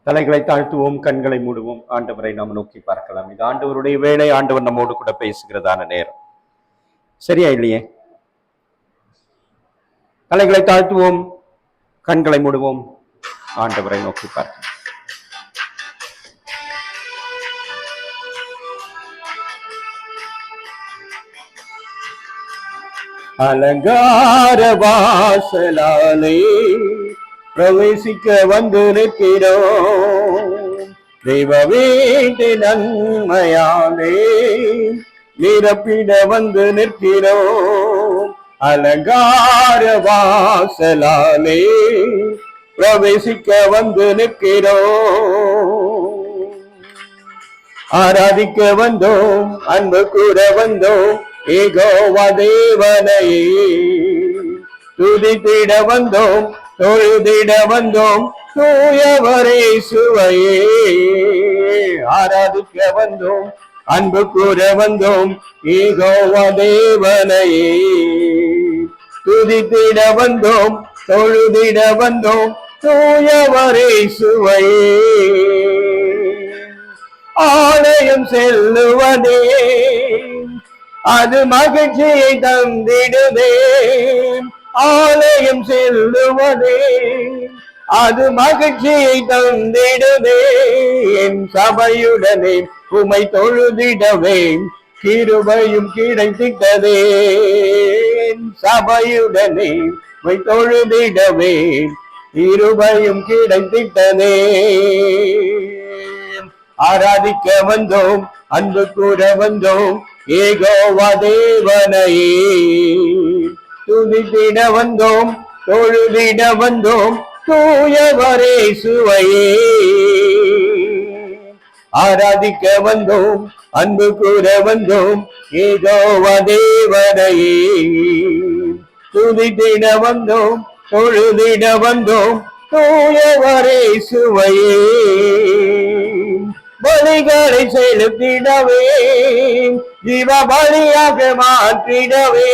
தலைகளை தாழ்த்துவோம், கண்களை மூடுவோம். ஆண்டவரை நாம் நோக்கி பார்க்கலாம். இது ஆண்டவருடைய வேலை. ஆண்டவர் நம்மோடு கூட பேசுகிறதான நேரம். சரியா இல்லையே? தலைகளை தாழ்த்துவோம், கண்களை மூடுவோம், ஆண்டவரை நோக்கி பார்க்கலாம். அலங்கார வாசலாலே பிரவேசிக்க வந்து நிற்கிறோம். தெய்வ வீட்டு நன்மையாலே நிரப்பிட வந்து நிற்கிறோம். அலங்கார வாசலாலே பிரவேசிக்க வந்து நிற்கிறோம். ஆராதிக்க வந்தோம், அன்பு கூற வந்தோம், ஏகோவா தேவனையே துதித்திட வந்தோம், தொழுதிட வந்தோம், தூயவரே சுவையே. ஆராதிக்க வந்தோம், அன்பு கூற வந்தோம், ஏகோவா தேவனையே துதித்திட வந்தோம், தொழுதிட வந்தோம், தூயவரே சுவையே. ஆலயம் செல்லுவதே அது மகிழ்ச்சியை தந்திடுதே. ஆலயம் செல்லுவதே அது மகிழ்ச்சியை தந்திடுதே. என் சபையுடனே உமை தொழுதிடவே கிருபையும் கிடைத்திட்டதே. என் சபையுடனே உமை தொழுதிடவே கிருபையும் கிடைத்திட்டதே. ஆராதிக்க வந்தோம், அன்பு கூற வந்தோம், ஏகோவா தேவனையே துதித்திட வந்தோம், தொழுதிட வந்தோம், தூயவரே சுவையே. ஆராதிக்க வந்தோம், அன்பு கூற வந்தோம், ஏகோவா தேவனையே துதித்திட வந்தோம், தொழுதிட வந்தோம், தூயவரே சுவையே. பலிகளை செலுத்திடவே ஜீவ பலியாக மாற்றிடவே.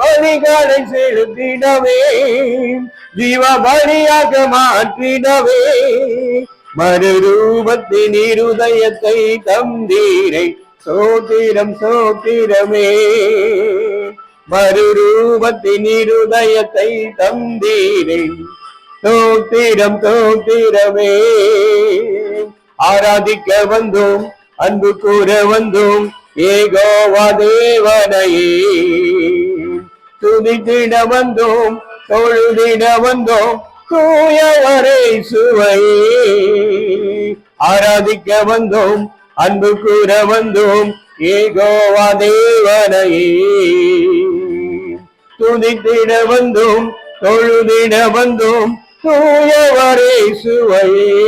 பலிகளை செலுத்திடவே ஜீவ பலியாக மாற்றிடவே. மறுரூபத்தின் இருதயத்தை தந்தீரை சோத்திரம் சோத்திரமே. மறுரூபத்தின் இருதயத்தை தந்தீரை சோத்திரம் சோத்திரமே. ஆராதிக்க வந்தோம், அன்பு கூற வந்தோம், ஏகோவா தேவனையே துதித்திட வந்தோம், தொழுதிட வந்தோம், தூயவரே சுவையே. ஆராதிக்க வந்தோம், அன்பு கூற வந்தோம், ஏகோவா தேவனையே துதித்திட வந்தோம், தொழுதிட வந்தோம், தூயவரே சுவையே.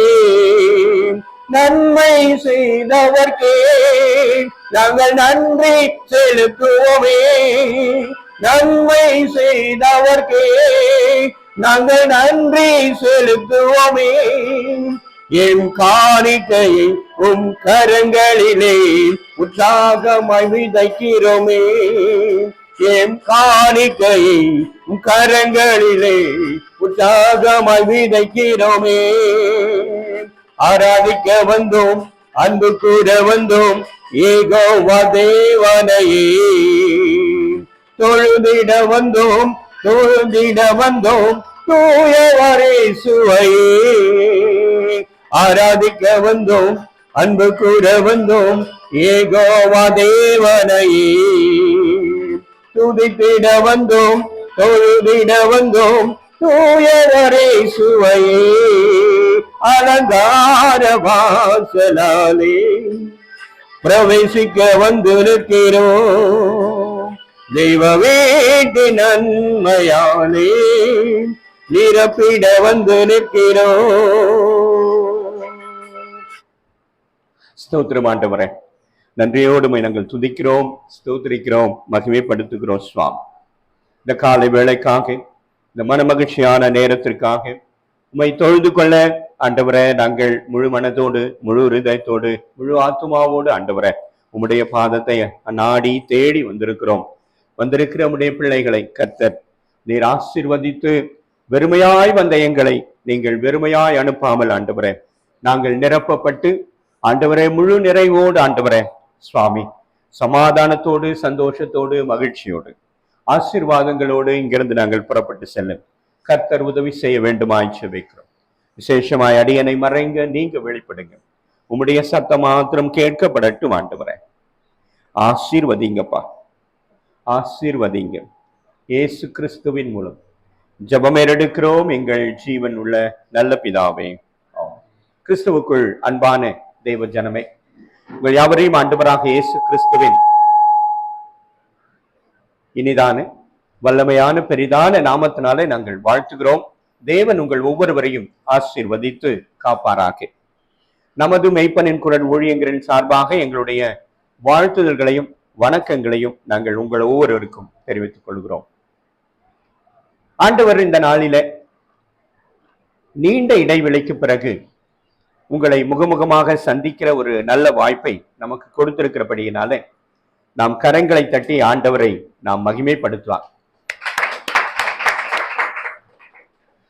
நன்மை செய்தவர்க்கே நாங்கள் நன்றி செலுத்துவோமே. நன்மை செய்தவர்க்கே நாங்கள் நன்றி செலுத்துவோமே. என் காணிக்கையை உம் கரங்களிலே உற்சாகமாய் விதைக்கிறோமே. என் காணிக்கையை உம் கரங்களிலே உற்சாகமாய் விதைக்கிறோமே. ஆராதிக்க வந்தோம், அன்பு கூற வந்தோம், ஏகோவா தேவனையே தொழுதிட வந்தோம், தொழுதிட வந்தோம், தூயவரே சுவையே. ஆராதிக்க வந்தோம், அன்பு கூற வந்தோம், ஏகோவா தேவனையே துதித்திட வந்தோம், தொழுதிட வந்தோம், தூயவரே சுவையே. அலங்கார வாசலாலே பிரவேசிக்க வந்து நிற்கிறோம். தெய்வ வீட்டு நன்மையாலே நிரப்பிட வந்து நிற்கிறோம். ஸ்தோத்திரம் ஆண்டவரே, நன்றியோடு நாங்கள் துதிக்கிறோம், ஸ்தோத்திரிக்கிறோம், மகிமைப்படுத்துகிறோம் சுவாமி. இந்த காலை வேளைக்காக, இந்த மன மகிழ்ச்சியான நேரத்திற்காக உம்மை தொழுது கொள்ள ஆண்டவரே நாங்கள் முழு மனதோடு, முழு ஹிருதயத்தோடு, முழு ஆத்துமாவோடு ஆண்டவரே உம்முடைய பாதத்தை நாடி தேடி வந்திருக்கிறோம். வந்திருக்கிற உம்முடைய பிள்ளைகளை கர்த்தர் நீர் ஆசீர்வதித்து வெறுமையாய் வந்த எங்களை நீங்கள் வெறுமையாய் அனுப்பாமல் ஆண்டவரே, நாங்கள் நிரப்பப்பட்டு ஆண்டவரே முழு நிறைவோடு ஆண்டவரே சுவாமி சமாதானத்தோடு சந்தோஷத்தோடு மகிழ்ச்சியோடு ஆசீர்வாதங்களோடு இங்கிருந்து நாங்கள் புறப்பட்டு செல்ல கர்த்தர் உதவி செய்ய வேண்டுமாய் ஜெபிக்கிறோம். விசேஷமாய் அடியனை மறைங்க, நீங்க வெளிப்படுங்க. உம்முடைய சத்தம் மாத்திரம் கேட்கப்படட்டும் ஆண்டவரே. ஆசீர்வதிங்கப்பா, ஆசீர்வதிங்க. இயேசு கிறிஸ்துவின் மூலம் ஜெபம் எடுக்கிறோம் எங்கள் ஜீவன் உள்ள நல்ல பிதாவே. கிறிஸ்துவுக்குள் அன்பான தெய்வ ஜனமே, உங்கள் யாவரையும் ஆண்டவராக இயேசு கிறிஸ்துவின் இனிதான வல்லமையான பெரிதான நாமத்தினாலே நாங்கள் வாழ்த்துகிறோம். தேவன் உங்கள் ஒவ்வொருவரையும் ஆசீர்வதித்து காப்பாராக. நமது மெய்ப்பனின் குரல் ஊழியங்களின் சார்பாக எங்களுடைய வாழ்த்துதல்களையும் வணக்கங்களையும் நாங்கள் உங்கள் ஒவ்வொருவருக்கும் தெரிவித்துக் கொள்கிறோம். ஆண்டவர் இந்த நாளில நீண்ட இடைவெளிக்கு பிறகு உங்களை முகமுகமாக சந்திக்கிற ஒரு நல்ல வாய்ப்பை நமக்கு கொடுத்திருக்கிறபடியினாலே நாம் கரங்களை தட்டி ஆண்டவரை நாம் மகிமைப்படுத்தலாம்.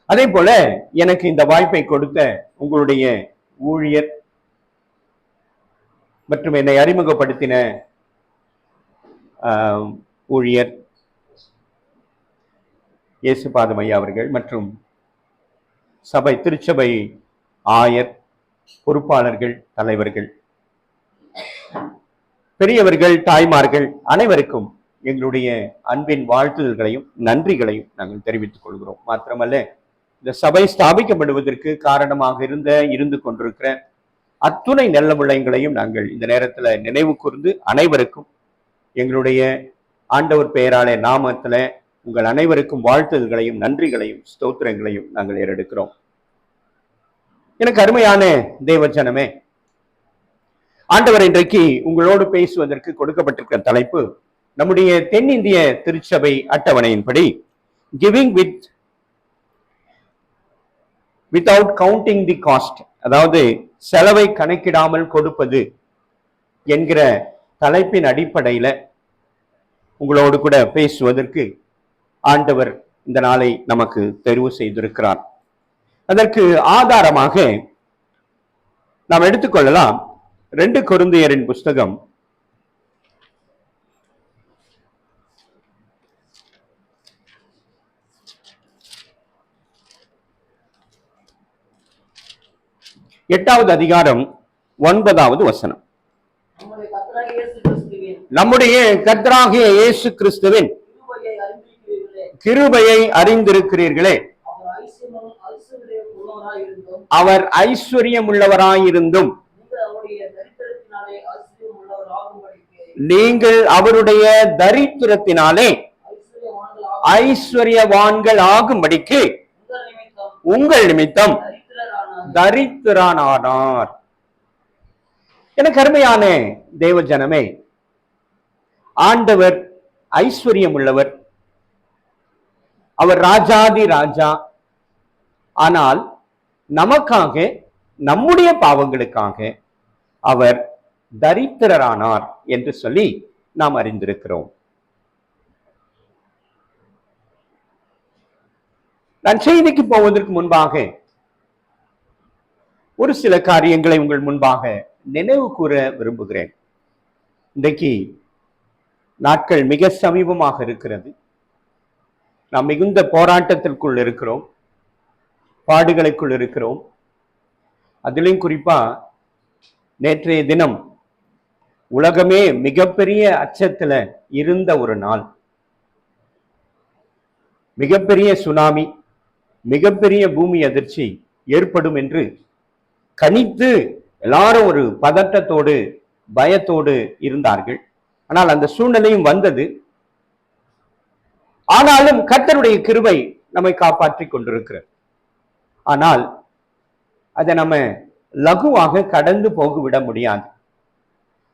அதே போல எனக்கு இந்த வாய்ப்பை கொடுத்த உங்களுடைய ஊழியர் மற்றும் என்னை அறிமுகப்படுத்தின ஊழியர் இயேசுபாதம் ஐயா அவர்கள் மற்றும் சபை திருச்சபை ஆயர், பொறுப்பாளர்கள், தலைவர்கள், பெரியவர்கள், தாய்மார்கள் அனைவருக்கும் எங்களுடைய அன்பின் வாழ்த்துதல்களையும் நன்றிகளையும் நாங்கள் தெரிவித்துக் கொள்கிறோம். மாத்திரமல்ல, இந்த சபை ஸ்தாபிக்கப்படுவதற்கு காரணமாக இருந்து கொண்டிருக்கிற அத்துணை நல்ல உள்ளங்களையும் நாங்கள் இந்த நேரத்துல நினைவு கூர்ந்து அனைவருக்கும் எங்களுடைய ஆண்டவர் பெயராலே நாமத்துல உங்கள் அனைவருக்கும் வாழ்த்துதல்களையும் நன்றிகளையும் ஸ்தோத்திரங்களையும் நாங்கள் ஏறெடுக்கிறோம். எனக்கு அருமையான தேவஜனமே, ஆண்டவர் இன்றைக்கு உங்களோடு பேசுவதற்கு கொடுக்கப்பட்டிருக்கிற தலைப்பு நம்முடைய தென்னிந்திய திருச்சபை அட்டவணையின்படி giving without counting the cost, அதாவது செலவை கணக்கிடாமல் கொடுப்பது என்கிற தலைப்பின் அடிப்படையில உங்களோடு கூட பேசுவதற்கு ஆண்டவர் இந்த நாளை நமக்கு தெரிவு செய்திருக்கிறார். அதற்கு ஆதாரமாக நாம் எடுத்துக்கொள்ளலாம் 2 கொரிந்தியரின் புஸ்தகம் 8வது அதிகாரம் 9வது வசனம். நம்முடைய கர்த்தராகிய இயேசு கிறிஸ்துவின் கிருபையை அறிந்திருக்கிறீர்களே, அவர் ஐஸ்வர்யம் உள்ளவராயிருந்தும் நீங்கள் அவருடைய தரித்திரத்தினாலே ஐஸ்வர்யவான்கள் ஆகும்படிக்கு உங்கள் நிமித்தம் தரித்திரனானார். எனக்கு அருமையான தேவ ஜனமே, ஆண்டவர் ஐஸ்வர்யம் உள்ளவர், அவர் ராஜாதி ராஜா. ஆனால் நமக்காக, நம்முடைய பாவங்களுக்காக அவர் தரித்திரரானார் என்று சொல்லி நாம் அறிந்திருக்கிறோம். நான் செய்திக்கு போவதற்கு முன்பாக ஒரு சில காரியங்களை உங்கள் முன்பாக நினைவு கூற விரும்புகிறேன். இன்றைக்கு நாட்கள் மிக சமீபமாக இருக்கிறது. நாம் மிகுந்த போராட்டத்திற்குள் இருக்கிறோம், பாடுகளுக்குள் இருக்கிறோம். அதிலும் குறிப்பா நேற்றைய தினம் உலகமே மிகப்பெரிய அச்சத்துல இருந்த ஒரு நாள். மிகப்பெரிய சுனாமி, மிகப்பெரிய பூமி அதிர்ச்சி ஏற்படும் என்று கணித்து எல்லாரும் ஒரு பதட்டத்தோடு பயத்தோடு இருந்தார்கள். ஆனால் அந்த சூழ்நிலையும் வந்தது. ஆனாலும் கர்த்தருடைய கிருபை நம்மை காப்பாற்றி கொண்டிருக்கிறது. ஆனால் அதை நம்ம லகுவாக கடந்து போகவிட முடியாது.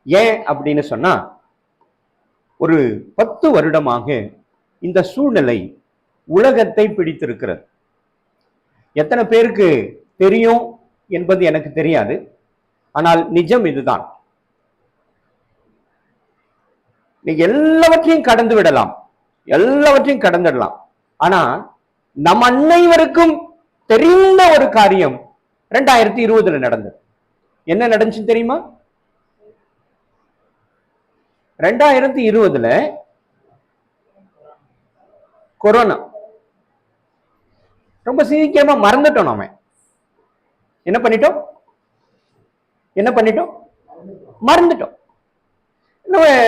ஏன் அப்படின்னு சொன்னா, ஒரு 10 வருடமாக இந்த சூழ்நிலை உலகத்தை பிடித்திருக்கிறது. எத்தனை பேருக்கு தெரியும் என்பது எனக்கு தெரியாது. ஆனால் நிஜம் இதுதான். நீங்க எல்லாவற்றையும் கடந்து விடலாம், எல்லாவற்றையும் கடந்துடலாம். ஆனா நம் அனைவருக்கும் தெரிந்த ஒரு காரியம் 2020 நடந்தது. என்ன நடந்துச்சு தெரியுமா? 2020 கொரோனா. ரொம்ப சீக்கிரமா மறந்துட்டோம். நாம என்ன பண்ணிட்டோம்? மறந்துட்டோம்.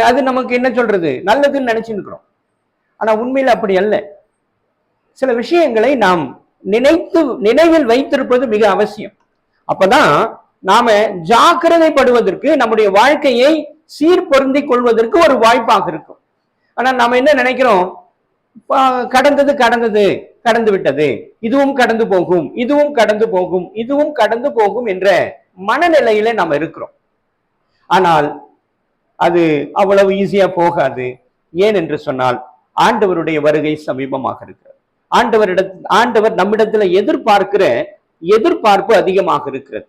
அது நமக்கு என்ன சொல்றது, நல்லதுன்னு நினைச்சுட்டு இருக்கிறோம். ஆனா உண்மையில அப்படி அல்ல. சில விஷயங்களை நாம் நினைவில் வைத்திருப்பது மிக அவசியம். அப்பதான் நாம ஜாக்கிரதைப்படுவதற்கு, நம்முடைய வாழ்க்கையை சீர்பொருந்திக் கொள்வதற்கு ஒரு வாய்ப்பாக இருக்கும். ஆனா நாம என்ன நினைக்கிறோம்? கடந்தது கடந்து விட்டது, இதுவும் கடந்து போகும், இதுவும் கடந்து போகும், இதுவும் கடந்து போகும் என்ற மனநிலையில நாம இருக்கிறோம். ஆனால் அது அவ்வளவு ஈஸியா போகாது. ஏன் என்று சொன்னால், ஆண்டவருடைய வருகை சமீபமாக இருக்கிறது. ஆண்டவர் நம்மிடத்துல எதிர்பார்க்கிற எதிர்பார்ப்பு அதிகமாக இருக்கிறது.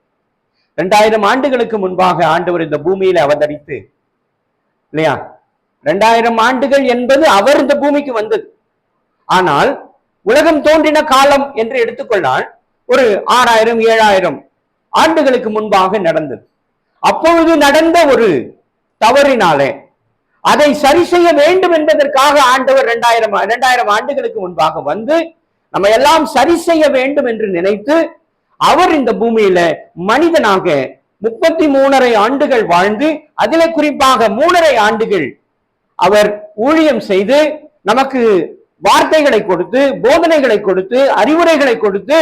2000 ஆண்டுகளுக்கு முன்பாக ஆண்டவர் இந்த பூமியில அவதரித்து, இல்லையா? 2000 ஆண்டுகள் என்பது அவர் இந்த பூமிக்கு வந்தது. ஆனால் உலகம் தோன்றின காலம் என்று எடுத்துக்கொண்டால் ஒரு 6000 7000 ஆண்டுகளுக்கு முன்பாக நடந்தது. அப்பொழுது நடந்த ஒரு தவறினாலே அதை சரி செய்ய வேண்டும் என்பதற்காக ஆண்டவர் 2000 ஆண்டுகளுக்கு முன்பாக வந்து நம்ம எல்லாம் சரி செய்ய வேண்டும் என்று நினைத்து அவர் இந்த பூமியில மனிதனாக 33.5 ஆண்டுகள் வாழ்ந்து, அதிலே குறிப்பாக 3.5 ஆண்டுகள் அவர் ஊழியம் செய்து நமக்கு வார்த்தைகளை கொடுத்து, போதனைகளை கொடுத்து, அறிவுரைகளை கொடுத்து,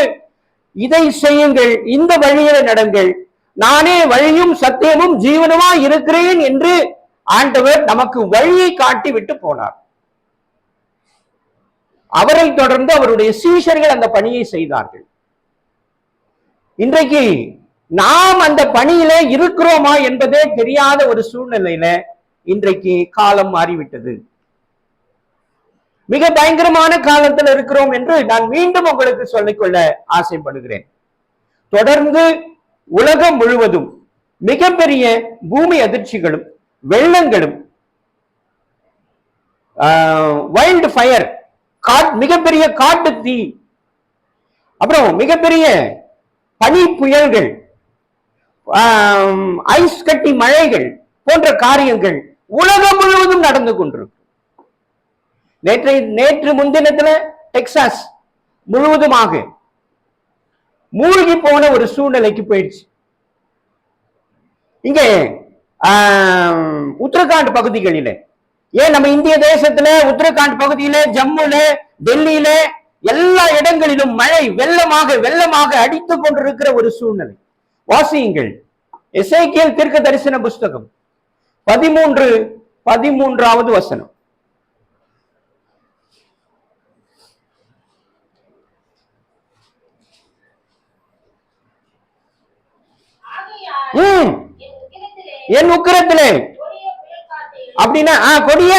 இதை செய்யுங்கள், இந்த வழியில நடங்கள், நானே வழியும் சத்தியமும் ஜீவனுமா இருக்கிறேன் என்று ஆண்டவர் நமக்கு வழியை காட்டி விட்டு போனார். அவரை தொடர்ந்து அவருடைய சீஷர்கள் அந்த பணியை செய்தார்கள். இன்றைக்கு நாம் அந்த பணியிலே இருக்கிறோமா என்பதே தெரியாத ஒரு சூழ்நிலையில இன்றைக்கு காலம் மாறிவிட்டது. மிக பயங்கரமான காலத்தில் இருக்கிறோம் என்று நான் மீண்டும் உங்களுக்கு சொல்லிக்கொள்ள ஆசைப்படுகிறேன். தொடர்ந்து உலகம் முழுவதும் மிகப்பெரிய பூமி அதிர்ச்சிகளும், வெள்ளங்களும், வைல்டு ஃபயர், மிகப்பெரிய காட்டு தீ, அப்புறம் மிகப்பெரிய பனி புயல்கள், ஐஸ் கட்டி மழைகள் போன்ற காரியங்கள் உலகம் முழுவதும் நடந்து கொண்டிருக்கு. நேற்று முன்தினத்துல டெக்சாஸ் முழுவதுமாக மூழ்கி போன ஒரு சூழ்நிலைக்கு போயிடுச்சு. இங்க உத்தரகாண்ட் பகுதிகளில, ஏன் நம்ம இந்திய தேசத்துல உத்தரகாண்ட் பகுதியில, ஜம்முல, டெல்லியில எல்லா இடங்களிலும் மழை வெள்ளமாக அடித்துக் கொண்டிருக்கிற ஒரு சூழ்நிலை. வாசியுங்கள் எசேக்கியேல் தீர்க்க தரிசன புஸ்தகம் 13:13 வசனம். என் உக்கிரத்திலே அப்படின்னா கொடிய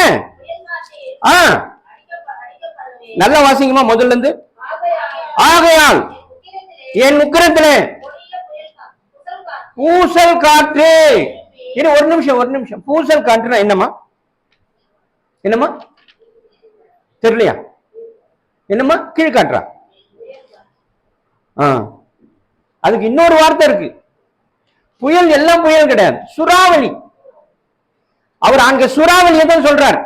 நல்ல வாசிங்கம்மா முதல்ல இருந்து. ஆகையால் என் உக்கிரத்திலே பூசல் காற்று. ஒரு நிமிஷம் பூசல் காற்றுனா என்னம்மா தெரியலையா? என்னம்மா கீழ்காற்றா? அதுக்கு இன்னொரு வார்த்தை இருக்கு. புயல் எல்லாம் புயல் கிடையாது, சூறாவளி. அவர் அங்க சூறாவளியை தான் சொல்றார்,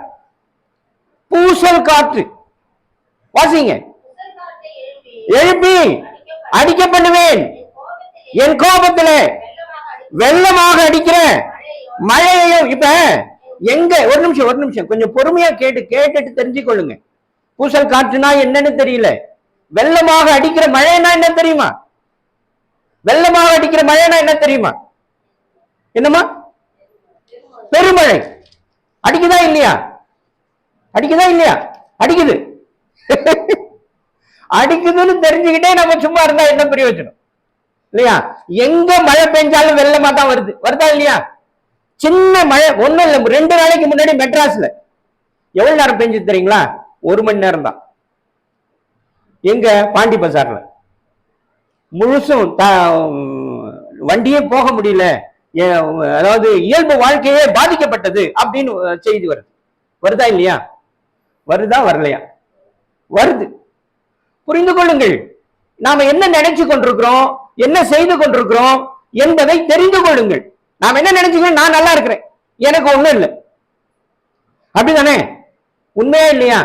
பூசல் காற்று. வாசிங்க. எழுப்பி அடிக்க பண்ணுவேன், என் கோபத்திலே வெள்ளமாக அடிக்கிற மழையையும். இப்ப எங்க ஒரு நிமிஷம் கொஞ்சம் பொறுமையா கேட்டுட்டு தெரிஞ்சுக்கொள்ளுங்க. பூசல் காற்றுனா என்னன்னு தெரியல, வெள்ளமாக அடிக்கிற மழைனா என்ன தெரியுமா? வெள்ளமாக அடிக்கிற மழைனா என்ன தெரியுமா? என்னமா? பெருமழை. அடிக்குதா இல்லையா? அடிக்குது. அடிக்குதுன்னு தெரிஞ்சுக்கிட்டே நம்ம சும்மா இருந்தா என்ன பிரயோஜனம் இல்லையா? எங்க மழை பெஞ்சாலும் வெள்ளமா தான் வருதா இல்லையா? சின்ன மழை ஒண்ணும் இல்ல. 2 நாளைக்கு முன்னாடி மெட்ராஸ்ல எவ்வளவு நேரம் பெஞ்சது தெரியுங்களா? 1 மணி நேரம் தான். எங்க பாண்டி பஜார்ல முழுசும் வண்டியே போக முடியல, அதாவது இயல்பு வாழ்க்கையே பாதிக்கப்பட்டது அப்படின்னு செய்தி வருதா இல்லையா? வருதா வரலையா? வருது. புரிந்து கொள்ளுங்கள். நாம என்ன நினைச்சு கொண்டிருக்கிறோம், என்ன செய்து கொண்டிருக்கிறோம் என்பதை தெரிந்து கொள்ளுங்கள். நாம என்ன நினைச்சுக்கிறோம், நான் நல்லா இருக்கிறேன், எனக்கு ஒண்ணும் இல்லை, அப்படிதானே? உண்மையா இல்லையா?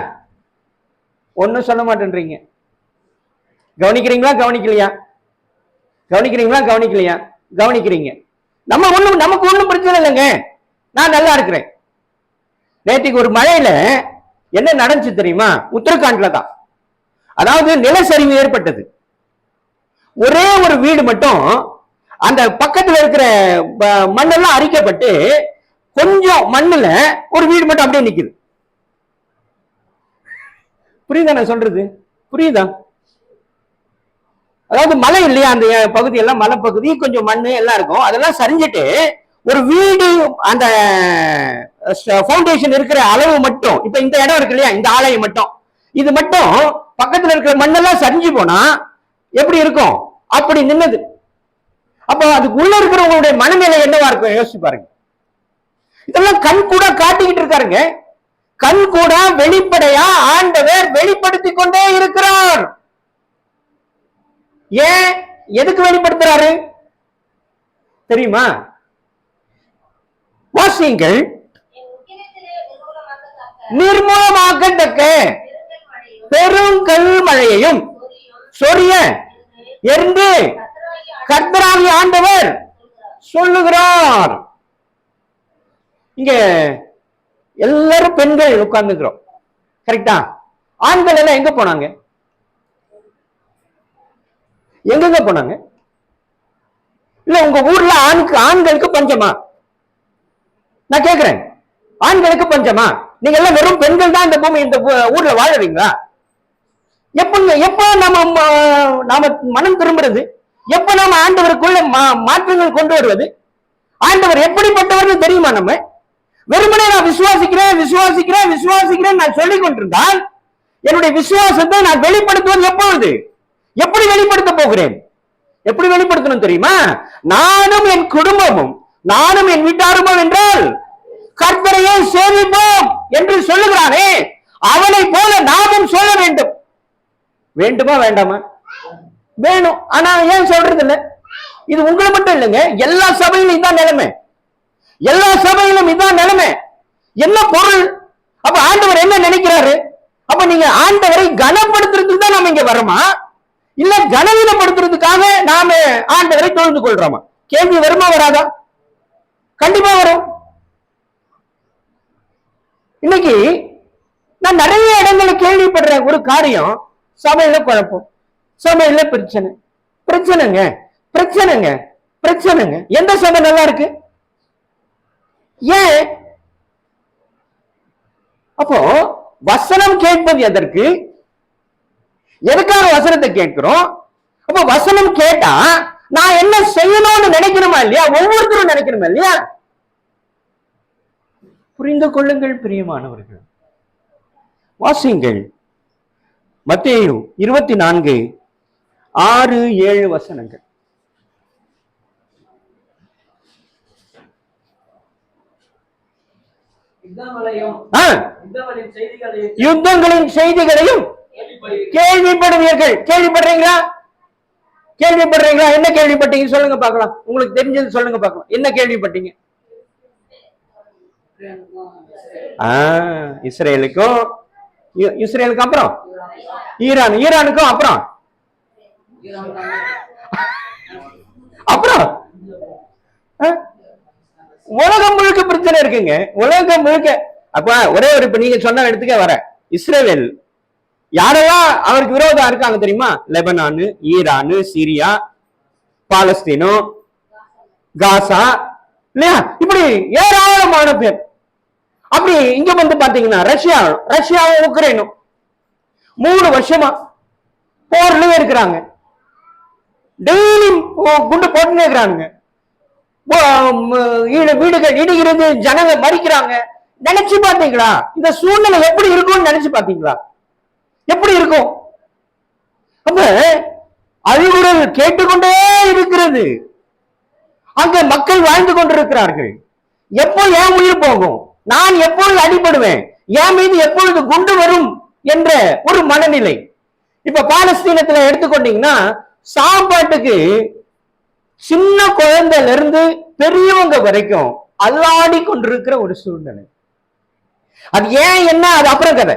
ஒன்னும் சொல்ல மாட்டேன்றீங்க. கவனிக்கிறீங்களா கவனிக்கலையா? கவனிக்கிறீங்களா கவனிக்கலையா? கவனிக்கிறீங்க. நமக்கு ஒண்ணும் பிரச்சனை இல்லைங்க, நான் நல்லா இருக்கிறேன். நேற்றுக்கு ஒரு மழையில என்ன நடந்துச்சு தெரியுமா? உத்தரகாண்ட்ல தான். அதாவது நிலச்சரிவு ஏற்பட்டது. ஒரே ஒரு வீடு மட்டும் அந்த பக்கத்துல இருக்கிற மண்ணெல்லாம் அரிக்கப்பட்டு கொஞ்சம் மண்ணுல ஒரு வீடு மட்டும் அப்படியே நிக்குது. புரியுதா நான் சொல்றது? புரியுதா? அதாவது மலை இல்லையா, அந்த பகுதி எல்லாம் மலை பகுதி, கொஞ்சம் மண்ணு எல்லாம் இருக்கும், அதெல்லாம் சரிஞ்சிட்டு ஒரு வீடு அந்த ஃபவுண்டேஷன் இருக்கிற அளவு மட்டும், இப்ப இந்த இடம் இருக்கு இல்லையா, இந்த ஆலயம் மட்டும், இது மட்டும் பக்கத்துல இருக்கிற மண்ணெல்லாம் சரிஞ்சு போனா எப்படி இருக்கும்? அப்படி நின்னது. அப்ப அதுக்கு உள்ள இருக்கிறவங்களுடைய மனநிலை என்னவா இருக்கும் யோசிச்சு பாருங்க. இதெல்லாம் கண் கூட காட்டிக்கிட்டு இருக்காருங்க. கண் கூட வெளிப்படையா ஆண்டவர் வெளிப்படுத்தி கொண்டே இருக்கிறார். ஏன், எதுக்கு வெளிப்படுத்துறாரு தெரியுமா? வாசியுங்கள். நிர்மூலமாக்கத்தக்க பெருங்கல் மழையையும் சொரிய என்று கர்த்தராகிய ஆண்டவர் சொல்லுகிறார். இங்க எல்லாரும் பெண்கள் உட்கார்ந்துக்கிறோம், கரெக்டா? ஆண்கள் எல்லாம் எங்க போனாங்க? எங்க போனாங்க? இல்ல உங்க ஊர்ல ஆண்களுக்கு பஞ்சமா? நான் கேக்குறேன், ஆண்களுக்கு பஞ்சமா? நீங்க எல்லாம் வெறும் பெண்கள் தான் இந்த பூமி, இந்த ஊர்ல வாழறீங்களா? எப்ப நாம மனம் திரும்புறது? எப்ப நாம ஆண்டவருக்குள்ள மாற்றங்கள் கொண்டு வருவது? ஆண்டவர் எப்படிப்பட்டவர்னு தெரியுமா? நம்ம வெறுமனே நான் விசுவாசிக்கிறேன் நான் சொல்லிக் கொண்டிருந்தால் என்னுடைய விசுவாசத்தை நான் வெளிப்படுத்துவது எப்பொழுது? எப்படி வெளிப்படுத்த போகிறேன்? எப்படி வெளிப்படுத்தணும் தெரியுமா? நானும் என் குடும்பமும் நானும் என் வீட்டாருமோ என்றால் கர்த்தரையே சேவிப்போம் என்று சொல்லுகிறானே, அவனை போல நாமும் சொல்ல வேண்டும். வேண்டுமா வேண்டாமா? வேணும். ஆனா ஏன் சொல்றது இல்ல? இது உங்களை மட்டும் இல்லைங்க, எல்லா சபையிலும் இதான் நிலைமை. எல்லா சபையிலும் இதான் நிலைமை. என்ன பொருள்? அப்ப ஆண்டவர் என்ன நினைக்கிறாரு? அப்ப நீங்க ஆண்டவரை கனப்படுத்துறதுக்கு தான் நாம இங்க வரோமா, இல்ல கனவீனப்படுத்துறதுக்காக நாம ஆண்டவரை தொழுது கொள்றோமா? கேள்வி வருமா வராதா? கண்டிப்பா வரும். இன்னைக்கு நான் நிறைய இடங்களை கேள்விப்படுறேன் ஒரு காரியம், சபையில குழப்பம், சபையில பிரச்சனைங்க. எந்த சபை நல்லா இருக்கு? ஏன்? அப்போ வசனம் கேட்பது எதற்கு? எதுக்காக வசனத்தை கேட்கிறோம்? அப்ப வசனம் கேட்டா நான் என்ன செய்யணும்னு நினைக்கணுமா இல்லையா? ஒவ்வொருத்தரும் நினைக்கணுமா இல்லையா? புரிந்து கொள்ளுங்கள் பிரியமானவர்கள். வாசியுங்கள் மத்தேயு 24:6-7 வசனங்கள். யுத்தங்களின் செய்திகளையும் கேள்விப்படுவீர்கள். கேள்விப்படுறீங்களா? என்ன கேள்விப்பட்டீங்க சொல்லுங்க பார்க்கலாம். உங்களுக்கு தெரிஞ்சது சொல்லுங்க பார்க்கலாம். என்ன கேள்விப்பட்டீங்க? இஸ்ரேலுக்கும் அப்புறம் ஈரானுக்கும் அப்புறம் உலகம் முழுக்க பிரச்சனை இருக்குங்க. உலகம் முழுக்க. அப்ப ஒரே ஒரு, இப்ப நீங்க சொன்ன இடத்துக்கே வர, இஸ்ரேல் யாரெல்லாம் அவருக்கு விரோதம் இருக்காங்க தெரியுமா? லெபனானு, ஈரானு, சிரியா, பாலஸ்தீனோ, காசா, இல்லையா? இப்படி ஏராளமான பேர். அப்படி இங்க வந்து பாத்தீங்கன்னா ரஷ்யாவும் உக்ரைனும் 3 வருஷமா போர்லயே இருக்கிறாங்க. டெய்லி குண்டு போட்டுனே இருக்கிறாங்க. வீடுகள் இடிக்கிறது, ஜனங்க மறிக்கிறாங்க. நினைச்சு பாத்தீங்களா இந்த சூழ்நிலை எப்படி இருக்கும்னு? நினைச்சு பாத்தீங்களா எப்படி இருக்கும்? அப்ப அழுகுரல் கேட்டுக்கொண்டே இருக்கிறது. அங்க மக்கள் வாழ்ந்து கொண்டிருக்கிறார்கள். எப்போ என் உயிர் போகும், நான் எப்பொழுது அடிபடுவேன், என் மீது எப்பொழுது குண்டு வரும் என்ற ஒரு மனநிலை. இப்ப பாலஸ்தீனத்துல எடுத்துக்கொண்டீங்கன்னா சாப்பாட்டுக்கு சின்ன குழந்தையில இருந்து பெரியவங்க வரைக்கும் அல்லாடி கொண்டிருக்கிற ஒரு சூழ்நிலை. அது ஏன் என்ன அது அப்புறம் கதை.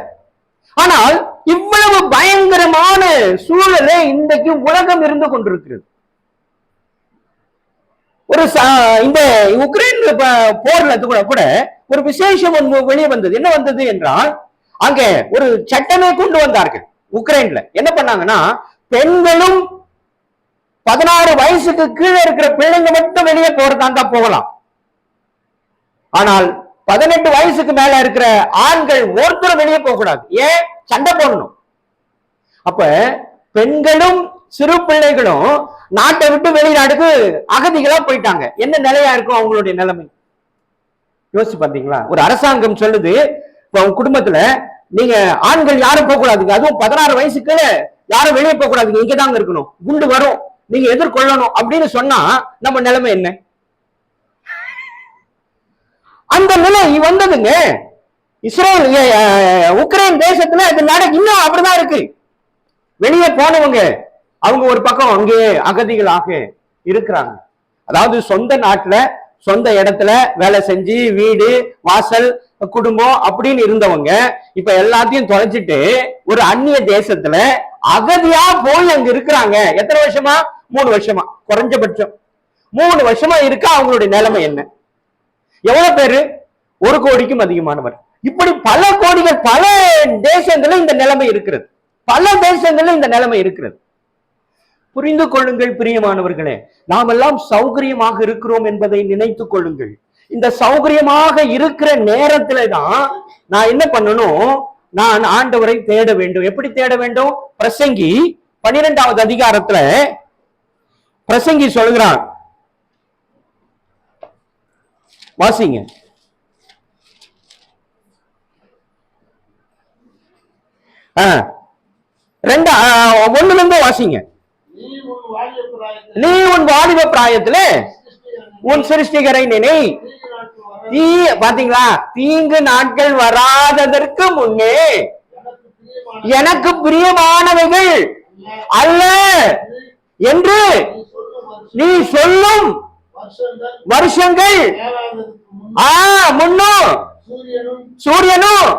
ஆனால் இவ்வளவு பயங்கரமான சூழலே இன்றைக்கு உலகம் இருந்து கொண்டிருக்கிறது. ஒரு இந்த உக்ரைன் போர்ல கூட ஒரு விசேஷம் வெளியே வந்தது. என்ன வந்தது என்றால், அங்க ஒரு சட்டமே கொண்டு வந்தார்கள். உக்ரைன்ல என்ன பண்ணாங்கன்னா, பெண்களும் 16 வயசுக்கு கீழே இருக்கிற பிள்ளைங்க மட்டும் வெளியே போறதா போகலாம். ஆனால் 18 வயசுக்கு மேல இருக்கிற ஆண்கள் ஒருத்தரும் வெளியே போக கூடாது. ஏன்? சண்டை போடணும். அப்ப பெண்களும் சிறு பிள்ளைகளும் நாட்டை விட்டு வெளிநாடுக்கு அகதிகளா போயிட்டாங்க. என்ன நிலையா இருக்கும் அவங்களுடைய நிலைமை? யோசிச்சு பாத்தீங்களா? ஒரு அரசாங்கம் சொல்லுது, இப்ப உங்க குடும்பத்துல நீங்க ஆண்கள் யாரும் போக கூடாதுங்க, அதுவும் 16 வயசுக்கு யாரும் வெளியே போக கூடாதுங்க, இங்கதாங்க இருக்கணும், குண்டு வரும், நீங்க எதிர்கொள்ளணும் அப்படின்னு சொன்னா நம்ம நிலைமை என்ன? அந்த நிலை வந்ததுங்க. இஸ்ரேல் உக்ரைன் தேசத்துல அது இன்னும் அப்படிதான் இருக்கு. வெளியே போனவங்க அவங்க ஒரு பக்கம் அங்கே அகதிகளாக இருக்கிறாங்க. அதாவது சொந்த நாட்டுல சொந்த இடத்துல வேலை செஞ்சு வீடு வாசல் குடும்பம் அப்படின்னு இருந்தவங்க இப்ப எல்லாத்தையும் தொலைச்சிட்டு ஒரு அந்நிய தேசத்துல அகதியா போய் அங்க இருக்கிறாங்க. எத்தனை வருஷமா? 3 வருஷமா, குறைஞ்சபட்சம் 3 வருஷமா இருக்க. அவங்களுடைய நிலைமை என்ன? எவ்வளவு பேரு? 1 கோடிக்கும் அதிகமானவர். இப்படி பல கோடிகள், பல தேசங்கள்ல இந்த நிலைமை இருக்கிறது. பல தேசங்கள்ல இந்த நிலைமை இருக்கிறது. புரிந்து கொள்ளுங்கள் பிரியமானவர்களே, நாம் எல்லாம் சௌகரியமாக இருக்கிறோம் என்பதை நினைத்துக் கொள்ளுங்கள். இந்த சௌகரியமாக இருக்கிற நேரத்துல தான் நான் என்ன பண்ணணும்? நான் ஆண்டவரை தேட வேண்டும். எப்படி தேட வேண்டும்? பிரசங்கி 12வது அதிகாரத்துல பிரசங்கி சொல்கிறான், வாசிங்க. ஒண்ணுல இருந்து வாசிங்க. நீ உன் வாலிப பிராயத்துல உன் சிருஷ்டிகரை நினை. பாத்தீங்களா? தீங்கு நாட்கள் வராததற்கு முன்னே எனக்கு பிரியமானவைகள் அல்ல என்று நீ சொல்லும் வருஷங்கள் முன்னும் சூரியனும்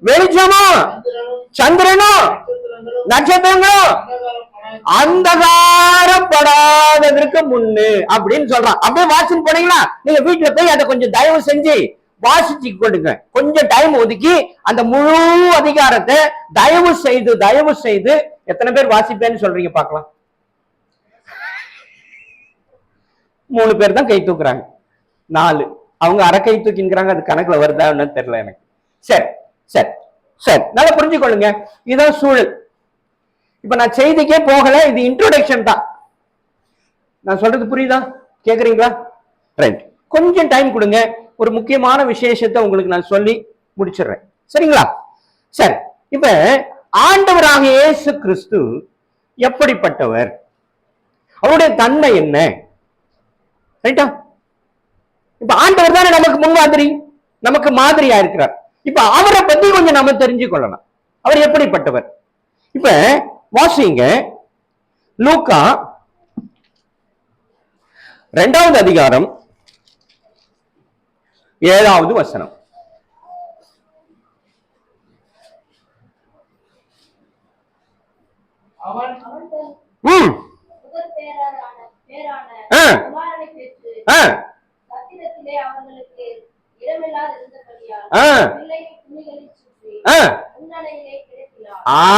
வெளிச்சமும் சந்திரனும் நட்சத்திரங்களும் அந்தகாரப்படாததற்கு முன்னு அப்படின்னு சொல்றான். அப்படியே வாசிச்சு போனீங்களா? நீங்க வீட்டுல போய் அதை கொஞ்சம் தயவு செஞ்சு வாசிச்சு கொள்ளுங்க. கொஞ்சம் டைம் ஒதுக்கி அந்த முழு அதிகாரத்தை தயவு செய்து எத்தனை பேர் வாசிப்பேன்னு சொல்றீங்க பார்க்கலாம்? 3 பேர் தான் கை தூக்குறாங்க. 4 அவங்க அரை கை தூக்கிங்கிறாங்க. அது கணக்குல வருதா என்னன்னு தெரியல எனக்கு. சரி சரி சரி, நல்லா புரிஞ்சுக்கொள்ளுங்க. இதுதான் சூழல். இப்ப நான் செய்திக்கே போகல, இது இன்ட்ரோடக்ஷன் தான். நான் சொல்றது புரியுதா? கேக்குறீங்களா? ரைட், கொஞ்சம் டைம் கொடுங்க. ஒரு முக்கியமான விசேஷத்தை உங்களுக்கு நான் சொல்லி முடிச்சிடுறேன். சரிங்களா? சரி, இப்ப ஆண்டவராக இயேசு கிறிஸ்து எப்படிப்பட்டவர்? அவருடைய தன்மை என்ன? ரைட்டா? இப்ப ஆண்டவர் தானே நமக்கு முன்மாதிரி, நமக்கு மாதிரியா இருக்கிறார். இப்ப அவரை பத்தி கொஞ்சம் நம்ம தெரிஞ்சு கொள்ளலாம். அவர் எப்படிப்பட்டவர்? இப்ப வாசிங்க, லூக்கா 2வது அதிகாரம் 7வது வசனம்.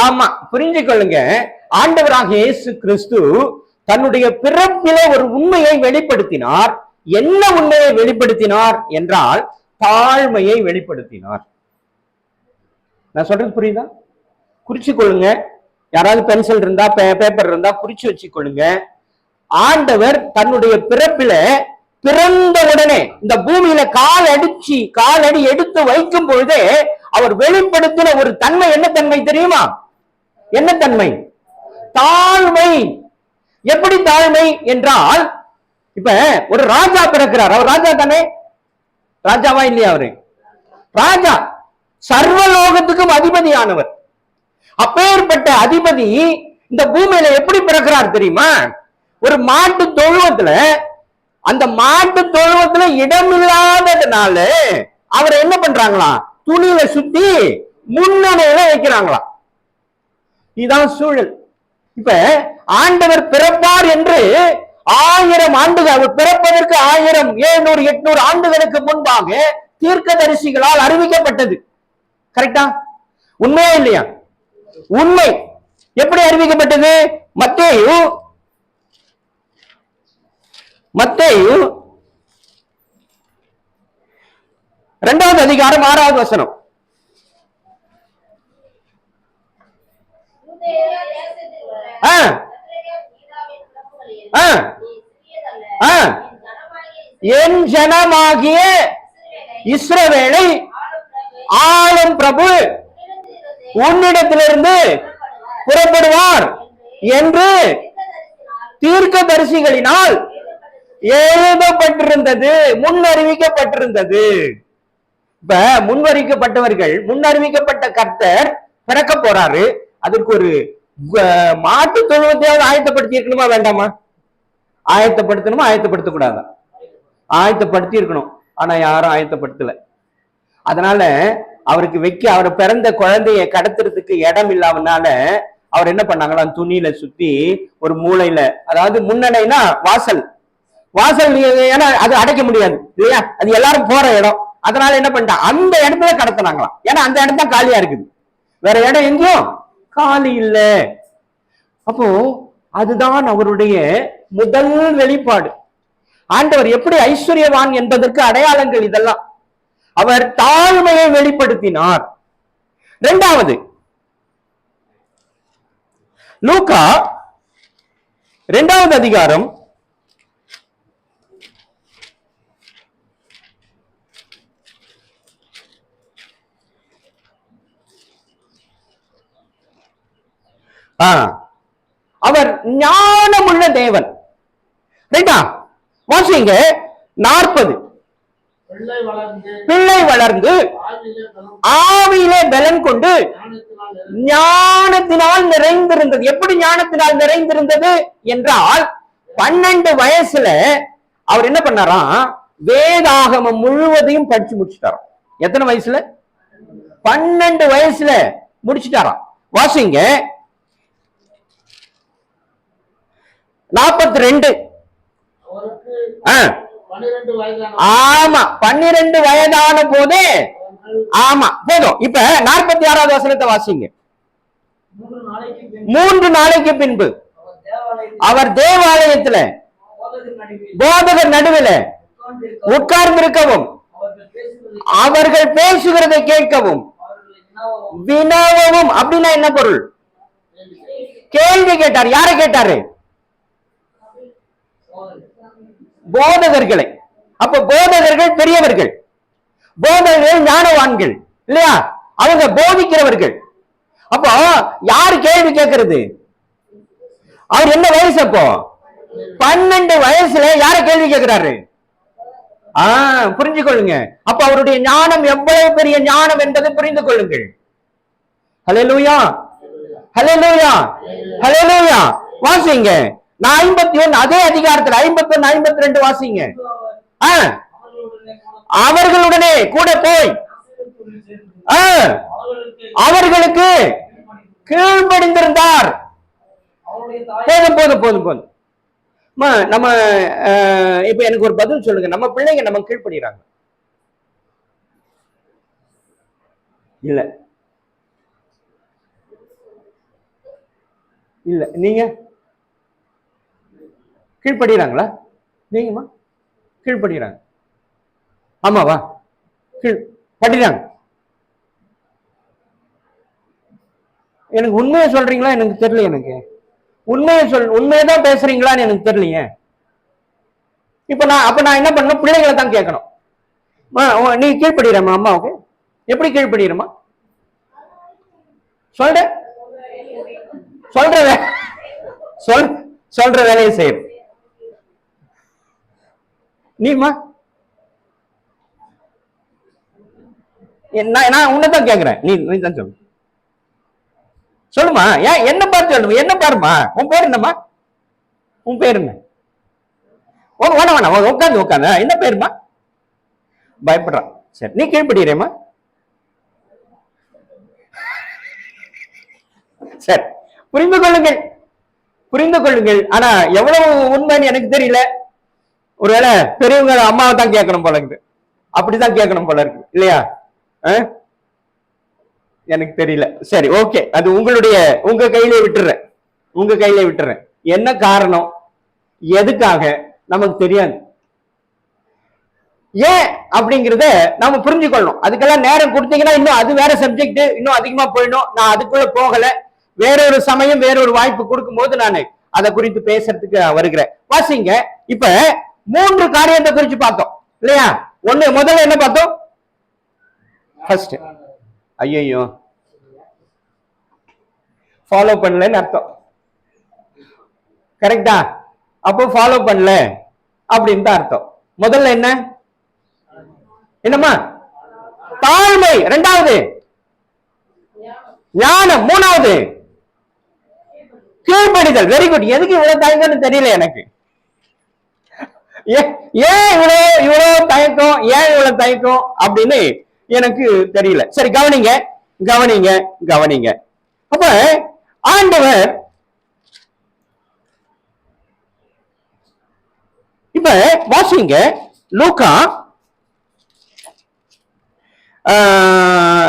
ஆமா, புரிஞ்சு கொள்ளுங்க. ஆண்டவராக இயேசு கிறிஸ்து தன்னுடைய பிறப்பிலே ஒரு உண்மையை வெளிப்படுத்தினார். என்ன உண்மையை வெளிப்படுத்தினார் என்றால் தாழ்மையை வெளிப்படுத்தினார். நான் சொல்றது புரியுதா? குறிச்சு கொள்ளுங்க. யாராவது பென்சில் இருந்தா பேப்பர் இருந்தா குறிச்சு வச்சு கொள்ளுங்க. ஆண்டவர் தன்னுடைய பிறப்பில பிறந்த உடனே இந்த பூமியில காலடி எடுத்து வைக்கும் பொழுதே அவர் வெளிப்படுத்தின ஒரு தன்மை என்ன தன்மை தெரியுமா? என்ன தன்மை? தாழ்மை. எப்படி தாழ்மை என்றால், இப்ப ஒரு ராஜா பிறக்கிறார். அவர் ராஜா தானே? ராஜாவா இல்லையா? அவரு ராஜா, சர்வலோகத்துக்கும் அதிபதியானவர். அப்பேற்பட்ட அதிபதி இந்த பூமியில எப்படி பிறக்கிறார் தெரியுமா? ஒரு மாட்டு தொழுவத்துல, அந்த மாட்டு தொழுவத்துல இடம் இல்லாததுனால அவரை என்ன பண்றாங்களாம்? துணியில சுத்தி முன்னணையில வைக்கிறாங்களாம். இதுதான் சூழல். இப்ப ஆண்டவர் பிறப்பார் என்று 1000 ஆண்டுகள், அவர் பிறப்பதற்கு 1000, 700, 800 ஆண்டுகளுக்கு முன்பாக தீர்க்கதரிசிகளால் அறிவிக்கப்பட்டது. கரெக்டா? உண்மையா இல்லையா? உண்மை. எப்படி அறிவிக்கப்பட்டது? மத்தேயு 2வது அதிகாரம் 6வது வசனம். என் ஜனமாகிய இஸ்ரவேலை ஆளும் பிரபு உன்னிடத்திலிருந்து புறப்படுவார் என்று தீர்க்கதரிசிகளினால் எழுதப்பட்டிருந்தது, முன்னறிவிக்கப்பட்டிருந்தது. இப்ப முன்வரிக்கப்பட்டவர்கள், முன்னறிவிக்கப்பட்ட கர்த்தர் பிறக்க போறாரு. அதற்கு ஒரு மாட்டு தொழுவத்தையாவது ஆயத்தப்படுத்தி இருக்கணுமா வேண்டாமா? ஆயத்தப்படுத்தணுமா ஆயத்தப்படுத்த கூடாதா? ஆயத்தப்படுத்தி இருக்கணும். ஆனா யாரும் ஆயத்தப்படுத்தல. அதனால அவருக்கு அவர் பிறந்த குழந்தைய கடத்துறதுக்கு இடம் இல்லாமனால அவர் என்ன பண்ணாங்களா? துணியில சுத்தி ஒரு மூலையில, அதாவது முன்னடைனா வாசல், ஏன்னா அது அடைக்க முடியாது இல்லையா? அது எல்லாரும் போற இடம். அதனால என்ன பண்ணிட்டா, அந்த இடத்துல கடத்தினாங்களாம். ஏன்னா அந்த இடம் தான் காலியா இருக்குது, வேற இடம் எங்கேயும் காலி இல்ல. அப்போ அதுதான் அவருடைய முதல் வெளிப்பாடு. ஆண்டவர் எப்படி ஐஸ்வர்யவான் என்பதற்கு அடையாளங்கள் இதெல்லாம். அவர் தாழ்மையை வெளிப்படுத்தினார். 2வது லூக்கா 2வது அதிகாரம் அவர் ஞானமுள்ள தேவன். வாசிங்க 40. பிள்ளை வளர்ந்து ஆவியிலே பலன் கொண்டு ஞானத்தினால் நிறைந்திருந்தது. எப்படி ஞானத்தினால் நிறைந்திருந்தது என்றால் 12 வயசுல அவர் என்ன பண்ணாராம்? வேதாகமம் முழுவதையும் படிச்சு முடிச்சுட்டாராம். எத்தனை வயசுல? 12 வயசுல முடிச்சுட்டாராம். வாசிங்க 42. ஆமா, 12 வயதான போது. ஆமா, போதும். இப்ப 46வது வசனத்தை வாசிங்க. 3 நாளைக்கு பின்பு அவர் தேவாலயத்துல போதகர் நடுவில் உட்கார்ந்திருக்கவும் அவர்கள் பேசுகிறதை கேட்கவும் வினவவும். அப்படின்னா என்ன பொருள்? கேள்வி கேட்டார். யாரை கேட்டாரு? போதகர்களை. அப்ப போதகர்கள் பெரியவர்கள், போதகர்கள் ஞானவான்கள் இல்லையா? அவங்க போதிக்கிறவர்கள். அப்போ யாரு கேள்வி கேட்கிறது? அவர் என்ன வயசு அப்போ? 12 வயசுல யார கேள்வி கேட்கிறாரு? புரிஞ்சு கொள்ளுங்க. அப்ப அவருடைய ஞானம் எவ்வளவு பெரிய ஞானம் என்பதை புரிந்து கொள்ளுங்கள். ஹல்லேலூயா, ஹல்லேலூயா, ஹல்லேலூயா. வாசிங்க 51 அதே அதிகாரத்தில் 51, 52 வாசிங்க. அவர்களுடனே கூட போய் அவர்களுக்கு கீழ்ப்படிந்திருந்தார். போதும் போதும் போதும் போதும். நம்ம இப்ப எனக்கு ஒரு பதில் சொல்லுங்க. நம்ம பிள்ளைங்க நம்ம கீழ்ப்படுறாங்க இல்ல? இல்ல, நீங்க கீழ்ப்படுறாங்களா? நீங்கம்மா கீழ்ப்படுறாங்க. ஆமாவா? கீழ்படுறாங்க. எனக்கு உண்மையை சொல்றீங்களா? எனக்கு தெரியல. எனக்கு உண்மையதான் பேசுறீங்களான்னு எனக்கு தெரியலையே. இப்ப நான் என்ன பண்ணணும்? பிள்ளைகளை தான் கேட்கணும். நீ கீழ்படுறமா அம்மாவுக்கு? எப்படி கீழ்படுறமா? சொல்ற வேலையை செய்யும். நீமா நான் உன்னதான் கேக்குறேன். நீ தான் சொல்லு. சொல்லுமா, ஏன் என்ன பார்த்து சொல்லுமா, என்ன பாருமா, உன் பேர் என்னம்மா, உன் பேர் என்ன? உட்காந்து உட்காந்து என்ன பேருமா? பயப்படுறான். சரி, நீ கீழ்படுகிறேம்மா. சரி, புரிந்து கொள்ளுங்கள், புரிந்து கொள்ளுங்கள். ஆனா எவ்வளவு உண்மைன்னு எனக்கு தெரியல. ஒருவேளை பெரியவங்க அம்மாவை தான் கேட்கணும் போல இருக்குது, அப்படிதான் கேட்கணும் போல இருக்கு இல்லையா? எனக்கு தெரியல. சரி, ஓகே, அது உங்க கையிலே விட்டுறேன், உங்க கையிலே விட்டுறேன். என்ன காரணம், எதுக்காக நமக்கு தெரியாது. ஏன் அப்படிங்கறத நாம புரிஞ்சுக்கொள்ளணும். அதுக்கெல்லாம் நேரம் கொடுத்தீங்கன்னா இன்னும் அது வேற சப்ஜெக்ட், இன்னும் அதிகமா போயிடும். நான் அதுக்குள்ள போகல. வேறொரு சமயம் வேறொரு வாய்ப்பு கொடுக்கும் போது நான் அதை குறித்து பேசுறதுக்கு வருகிறேன். வாசிங்க. இப்ப 3 காரியத்தை குறித்து பார்த்தோம் இல்லையா? முதல்ல என்ன பார்த்தோம்? ஃபர்ஸ்ட், ஐயோ ஃபாலோ பண்ணலன்னு அர்த்தம். கரெக்டா? அப்போ ஃபாலோ பண்ணல அப்படின்னு தான் அர்த்தம். முதல்ல என்னம்மா? தாழ்மை. 2வது ஞானம். 3வது கீழ்ப்படிதல். Very good. எதுக்கு இவ்வளவு தயக்கம்னு தெரியல எனக்கு. ஏன் இவ்வளவு தயக்கம், ஏன் இவ்வளவு தயக்கம் அப்படின்னு எனக்கு தெரியல. சரி, கவனிங்க கவனிங்க கவனிங்க. அப்ப ஆண்டவர் இப்ப வாசிங்க, லூக்கா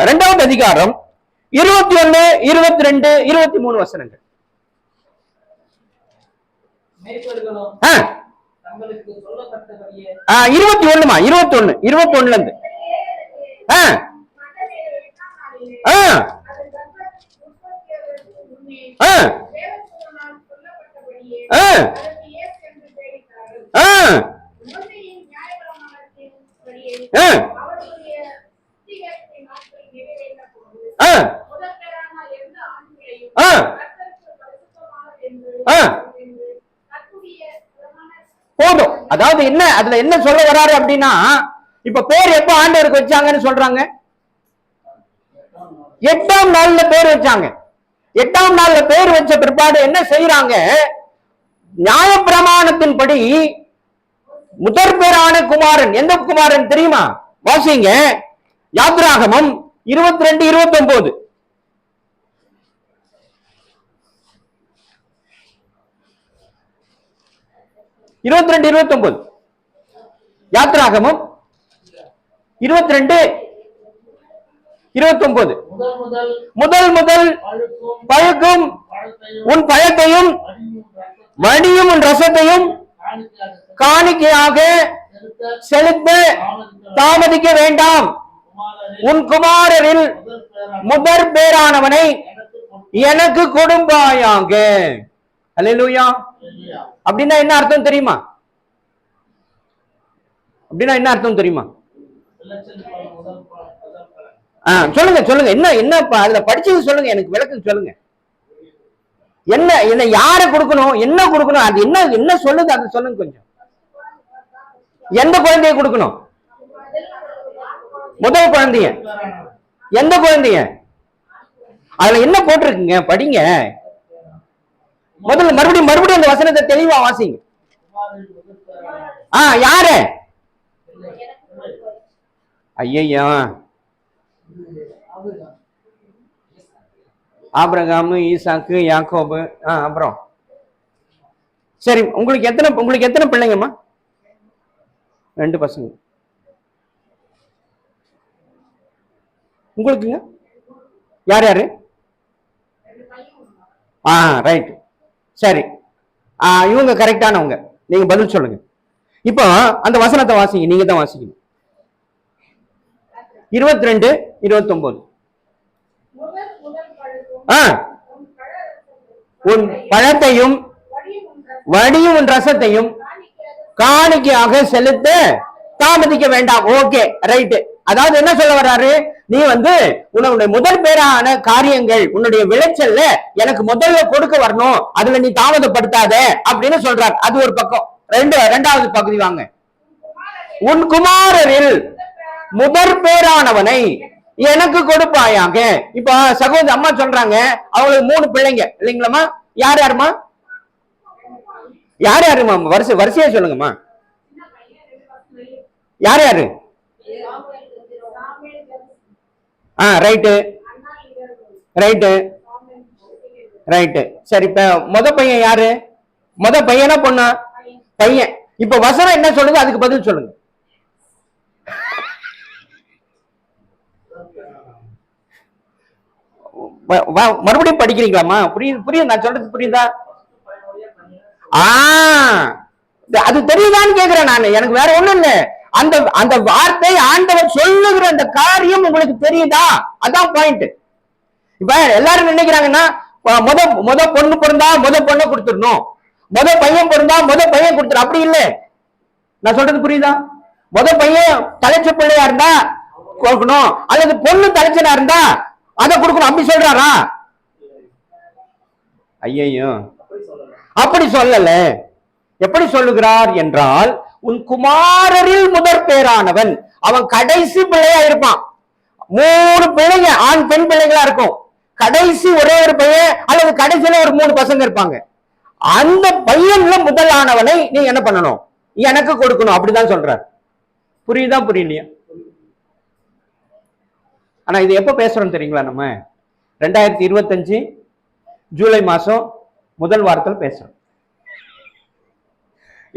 2வது அதிகாரம் 21, 22, 23 வசனங்கள். 21மா, 21ல இருந்து போதும். அதாவது என்ன, அதுல என்ன சொல்ல வராரு அப்படின்னா, இப்ப பேர் எப்ப ஆண்டவருக்கு வச்சாங்கன்னு சொல்றாங்க? 8ஆம் நாள்ல பேர் வச்சாங்க. 8ஆம் நாள்ல பேர் வச்ச பிற்பாடு என்ன செய்யறாங்க? நியாயப்பிரமாணத்தின்படி முதற் பேரான குமாரன். எந்த குமாரன் தெரியுமா? வாசிங்க, யாத்ராகமம் 22, 29. யாத்ராகமம் 22, 29. முதல் பழுக்கும் உன் பழத்தையும் வடியும் உன் ரசத்தையும் காணிக்கையாக செலுத்த தாமதிக்க வேண்டாம். உன் குமாரரில் முதற் பேரானவனை எனக்கு கொடுப்பாயாக. அல்லேலூயா. அப்படின்னா என்ன அர்த்தம் தெரியுமா? அப்படின்னா என்ன அர்த்தம் தெரியுமா? சொல்லுங்க சொல்லுங்க. என்ன அதுல படிச்சது சொல்லுங்க, எனக்கு விளக்கம் சொல்லுங்க. என்ன யார கொடுக்கணும், என்ன கொடுக்கணும், அது என்ன சொல்லுது அது சொல்லுங்க கொஞ்சம். எந்த குழந்தைய கொடுக்கணும்? முதல் குழந்தைய. எந்த குழந்தைய? அதுல என்ன போட்டிருக்குங்க, படிங்க. முதல்ல மறுபடியும் அந்த வசனத்தை தெளிவா வாசிங்க. யாரு? ஐயா, ஆபிரகாம், ஈசாக்கு, யாக்கோபு. அப்புறம் சரி, உங்களுக்கு எத்தனை பிள்ளைங்கம்மா? 2 பசங்க. உங்களுக்குங்க யார் யாரு? ரைட். சரி, இவங்க கரெக்டானவங்க. நீங்க பதில் சொல்லுங்க. இப்போ அந்த வசனத்தை வாசிங்க, நீங்க தான் வாசிக்கணும். 22, 29. உன் பழத்தையும் வடியும் உன் ரசத்தையும் காணிக்கையாக செலுத்த தாமதிக்க வேண்டாம். Okay, right. அதாவது என்ன சொல்ல வர்றாரு? நீ உன்னுடைய முதல் பேரான காரியங்கள், உன்னுடைய விளைச்சல்ல எனக்கு முதல்ல கொடுக்க வரணும், அதுல நீ தாமதப்படுத்தாத அப்படின்னு சொல்றார். அது ஒரு பக்கம். 2வது பகுதி வாங்க. உன் குமாரரில் முதற் பேரானவனை எனக்கு கொடுப்பாயாக. இப்ப சகோதரி அம்மா சொல்றாங்க அவங்களுக்கு 3 பிள்ளைங்க இல்லைங்களாம்மா? யார் யாருமா? யார் யாருமா? வரிசையா சொல்லுங்கம்மா. யார் யாரு? Right right right. சரி, இப்ப முத பையன் யாரு? முத பையனா பொண்ணா? பையன். இப்ப வசனம் என்ன சொல்லுங்க, அதுக்கு பதில் சொல்லுங்க. மறுபடியும் படிக்கிறீங்களாமா? புரியுது நான் சொல்றது புரியுதா? அது தெரியுதான்னு கேக்குறேன் நான். எனக்கு வேற ஒண்ணும் இல்ல. அந்த அந்த வார்த்தை ஆண்டவர் சொல்லுகிற அந்த காரியம் உங்களுக்கு தெரியுதா? அதான் பாயிண்ட். இப்ப எல்லாரும் நினைக்கிறாங்கன்னா முத பொண்ணு பிறந்தா முத பொண்ணை கொடுத்துடணும், முத பையன் பிறந்தா முத பையன் கொடுத்துரும். அப்படி இல்லை. நான் சொல்றது புரியுதா? முத பையன் தலைச்ச பிள்ளையா இருந்தா கொடுக்கணும், அல்லது பொண்ணு தலைச்சனா இருந்தா அதை கொடுக்கணும், அப்படி சொல்றாரா? ஐயோ, அப்படி சொல்லல. எப்படி சொல்லுகிறார் என்றால், உன் குமாரரில் முதற் பேரானவன். அவன் கடைசி பிள்ளையா இருப்பான். 3 பிள்ளைங்க ஆண் பெண் பிள்ளைகளா இருக்கும். கடைசி ஒரே ஒரு பையன் அல்லது கடைசியில ஒரு 3 பசங்க இருப்பாங்க. அந்த பையன்ல முதலானவனை நீ என்ன பண்ணணும்? எனக்கு கொடுக்கணும். அப்படிதான் சொல்றார். புரியுதா புரியலையா? ஆனா இது எப்ப பேசுறோம் தெரியுங்களா? நம்ம 2025 ஜூலை மாசம் முதல் வாரத்தில் பேசுறோம்.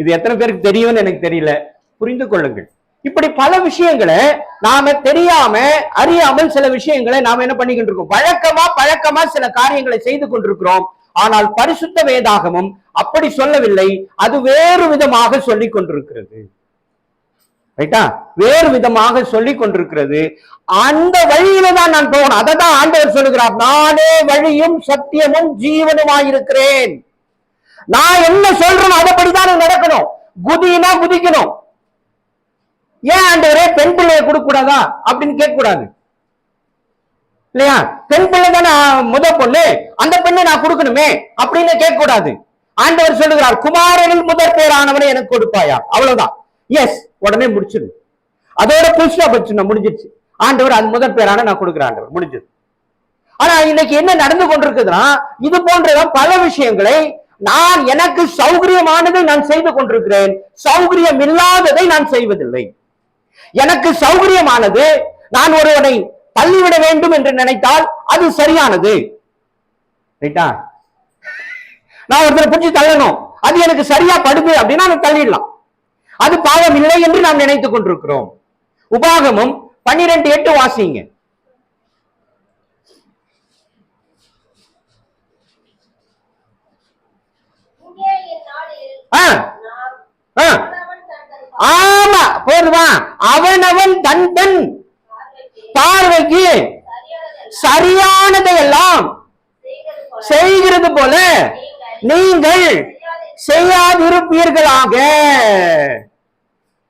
இது எத்தனை பேருக்கு தெரியும்னு எனக்கு தெரியல. புரிந்து கொள்ளுங்கள். இப்படி பல விஷயங்களை நாம தெரியாம அறியாமல் சில விஷயங்களை நாம என்ன பண்ணிக்கிட்டு இருக்கோம்? பழக்கமா சில காரியங்களை செய்து கொண்டிருக்கிறோம். ஆனால் பரிசுத்த வேதாகமும் அப்படி சொல்லவில்லை. அது வேறு விதமாக சொல்லிக் கொண்டிருக்கிறது. ரைட்டா? வேறு விதமாக சொல்லிக் கொண்டிருக்கிறது. அந்த வழியில தான் நான் போகணும். அதை தான் ஆண்டவர் சொல்லுகிறார், நானே வழியும் சத்தியமும் ஜீவனுமாயிருக்கிறேன். நான் என்ன சொல்றேன் அதைப்படிதான் நடக்கணும். குதினா குதிக்கணும். ஏன் ஆண்டவரே பெண் பிள்ளையை கொடுக்க கூடாதா அப்படின்னு கேட்க கூடாது இல்லையா? பெண் பிள்ளை தானே முத பொண்ணு, அந்த பெண்ணை நான் கொடுக்கணுமே அப்படின்னு கேட்க கூடாது. ஆண்டவர் சொல்லுகிறார், குமாரனில் முதற் பேரானவனை எனக்கு கொடுப்பாயா. அவ்வளவுதான். எஸ், உடனே முடிச்சிடு. அதோட புதுசா போச்சு, முடிஞ்சிருச்சு. ஆண்டவர் அது முதற் பேரான நான் கொடுக்குறேன், ஆண்டவர் முடிஞ்சது. ஆனா இன்னைக்கு என்ன நடந்து கொண்டிருக்குதுன்னா, இது போன்றதான் பல விஷயங்களை நான் எனக்கு சௌகரியமானதை நான் செய்து கொண்டிருக்கிறேன், சௌகரியம் இல்லாததை நான் செய்வதில்லை. எனக்கு சௌகரியமானது நான் ஒருவனை தள்ளிவிட வேண்டும் என்று நினைத்தால் அது சரியானது. ரைட்டா? நான் ஒருத்தரை பிடிச்சி தள்ளணும், அது எனக்கு சரியா படுது அப்படின்னா நான் தள்ளிடலாம். அது பாவம் இல்லை என்று நாம் நினைத்துக் கொண்டிருக்கிறோம். உபாகமம் 12:8 வாசிங்க. ஆமா, போதுமா? அவனவன் தன் தன் பார்வைக்கு சரியானதை எல்லாம் செய்கிறது போல நீங்கள் செய்யாதிருப்பீர்களாக.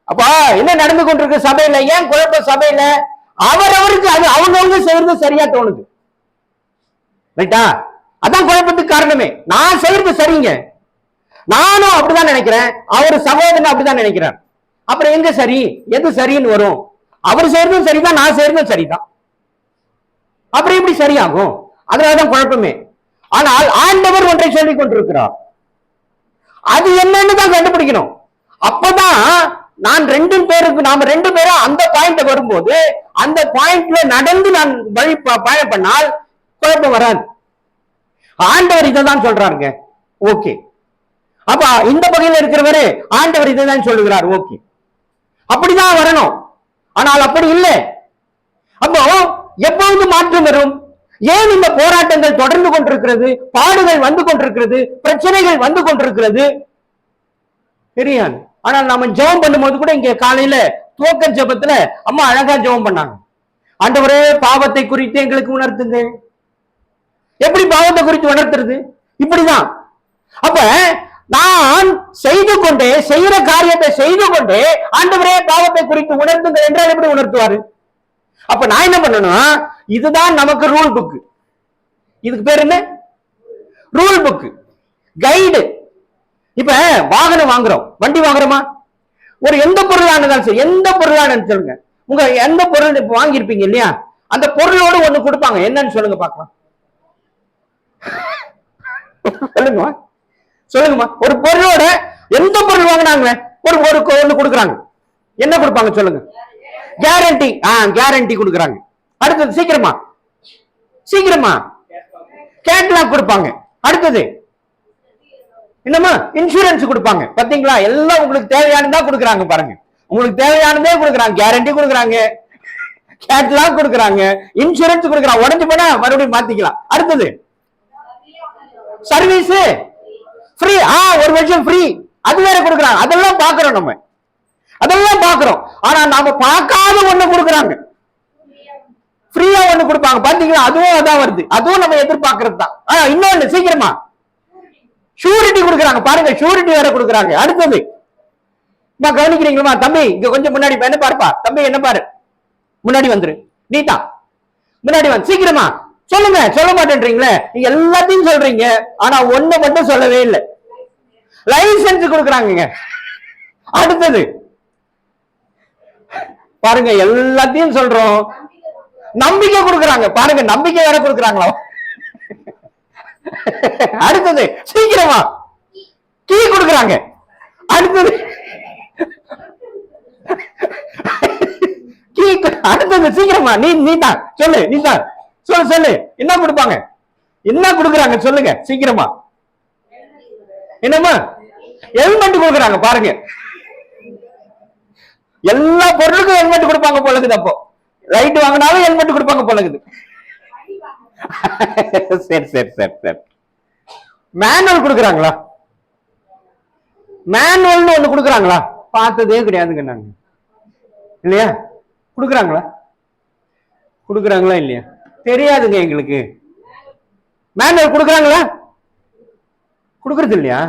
அப்பா என்ன நடந்து கொண்டிருக்கு சபையில? ஏன் குழப்ப சபையில? அவரவருக்கு அது அவங்கவுங்க செய்யறது சரியா தோணுது. ரைட்டா? அதான் குழப்பத்துக்கு காரணமே. நான் செய்யறது சரிங்க, நானும் அப்படிதான் நினைக்கிறேன், அவரு சகோதரன் அப்படிதான் நினைக்கிறார். அப்புறம் எங்க சரி? எது சரின்னு வரும்? அவர் செய்யறதும் சரிதான், நான் செய்யறதும் சரிதான். அப்புறம் எப்படி சரியாகும்? அதனாலதான் குழப்பமே. ஆனால் ஆண்டவர் ஒன்றை சொல்லிக் கொண்டிருக்கிறார், அது என்னன்னு தான் கண்டுபிடிக்கணும். அப்பதான் நாம 2 பேரும் அந்த பாயிண்ட் வரும்போது அந்த பாயிண்ட்ல நடந்து நான் வழி பயணம் பண்ணால் குழப்பம் வராது. ஆண்டவர் இதை தான் சொல்றாருங்க. ஓகே, அப்ப இந்த பகுதியில் இருக்கிறவரு ஆண்டவர் இதை தான் சொல்லுகிறார். ஓகே, அப்படிதான் வரணும். ஆனால் அப்படி இல்லை. அப்போ எப்பொழுது மாற்றம் வரும்? ஏன் இந்த போராட்டங்கள் தொடர்ந்து கொண்டிருக்கிறது? பாடுகள் வந்து கொண்டிருக்கிறது, பிரச்சனைகள் வந்து கொண்டிருக்கிறது தெரியாது. ஆனால் நாம ஜெபம் பண்ணும்போது கூட இங்க காலையில துவக்க ஜெபத்துல அம்மா அழகா ஜெபம் பண்ணாங்க. ஆண்டவரே, பாவத்தை குறித்து எங்களுக்கு உணர்த்துங்க. எப்படி பாவத்தை குறித்து உணர்த்துறது? இப்படிதான். அப்ப நான் செய்து கொண்டே செய்யற காரியத்தை செய்து கொண்டே ஆண்டவரே பாவத்தை குறித்து உணர்த்துங்க என்றால் எப்படி உணர்த்துவாரு? அப்ப நான் என்ன பண்ணணும்? இதுதான் நமக்கு ரூல் புக். இதுக்கு பேர் என்ன? Rule book, guide. இப்ப வாகனம் வாங்குறோம், வண்டி வாங்குறோமா? ஒரு எந்த பொருளானதான் சரி, எந்த பொருளானு சொல்லுங்க. உங்க எந்த பொருள் இப்ப வாங்கியிருப்பீங்க இல்லையா? அந்த பொருளோடு ஒண்ணு கொடுப்பாங்க. என்னன்னு சொல்லுங்க பார்க்கலாம். சொல்லுங்கம்மா, சொல்லுங்கம்மா. ஒரு பொருளோட எந்த பொருள் வாங்கினாங்க ஒரு ஒண்ணு கொடுக்குறாங்க. என்ன கொடுப்பாங்க சொல்லுங்க? கேரண்டி. கேரண்டி கொடுக்குறாங்க. அடுத்தது சீக்கிரமா சீக்கிரமா கேட்லாக் கொடுப்பாங்க. அடுத்தது என்னமா? இன்சூரன்ஸ் கொடுப்பாங்க. பாத்தீங்களா? எல்லாம் உங்களுக்கு தேவையானதா கொடுக்குறாங்க பாருங்க. உங்களுக்கு தேவையானதே கொடுக்குறாங்க. கேரண்டி கொடுக்குறாங்க, கேட்லாக் கொடுக்குறாங்க, இன்சூரன்ஸ் கொடுக்குறாங்க. உடஞ்சு போனா மறுபடியும் மாத்திக்கலாம். அடுத்தது சர்வீஸ் ஃப்ரீ. 1 வருஷம் ஃப்ரீ. அது வேற கொடுக்குறாங்க. அதெல்லாம் பாக்குறோம் நம்ம, அதெல்லாம் பாக்குறோம். ஆனா நாம பார்க்காத ஒண்ணு கொடுக்குறாங்க. ஃப்ரீயா ஒண்ணு கொடுப்பாங்க. பாத்தீங்களா? அதுவும் அதான் வருது. அதுவும் நம்ம எதிர்பார்க்கறது தான். இன்னொன்னு சீக்கிரமா ஷூரிட்டி கொடுக்குறாங்க பாருங்க. ஷூரிட்டி வேற கொடுக்குறாங்க. அடுத்தது கவனிக்கிறீங்களா தம்பி? இங்க கொஞ்சம் முன்னாடி என்ன பாருப்பா தம்பி, என்ன பாரு, முன்னாடி வந்துரு. நீட்டா முன்னாடி வந்து சீக்கிரமா சொல்லுங்க. சொல்ல மாட்டேன்றீங்களே, நீங்க எல்லாத்தையும் சொல்றீங்க, ஆனா ஒண்ணு மட்டும் சொல்லவே இல்லை. லைசன்ஸ் கொடுக்குறாங்க. அடுத்தது பாருங்க, எல்லாத்தையும் சொல்றோம். நம்பிக்கை கொடுக்குறாங்க பாருங்க. நம்பிக்கை வேற கொடுக்குறாங்களா? அடுத்தது சீக்கிரமா கீ கொடுக்குறாங்க. அடுத்தது கீ. அடுத்தது சீக்கிரமா நீ தான் சொல்லு. நீ தான் சொல்லு. என்ன கொடுப்பாங்க? என்ன கொடுக்குறாங்க சொல்லுங்க சீக்கிரமா. என்னமா? ஹெல்மெட் கொடுக்குறாங்க பாருங்க. எல்லா பொருளுக்கும் ஹெல்மெட் கொடுப்பாங்க போல இருக்குது. அப்போ ரைட் வாங்கினாலும் ஹெல்மெட் கொடுப்பாங்க போல இருக்குது. சரி சரி சரி சரி. மேனுவல் கொடுக்குறாங்களா? மேனுவல்னு ஒண்ணு கொடுக்குறாங்களா? பார்த்ததே கிடையாதுங்க நாங்க. இல்லையா? கொடுக்குறாங்களா? கொடுக்குறாங்களா இல்லையா? தெரியாதுங்க எங்களுக்கு. மேனுவல் கொடுக்குறாங்களா? கொடுக்கறது இல்லையா?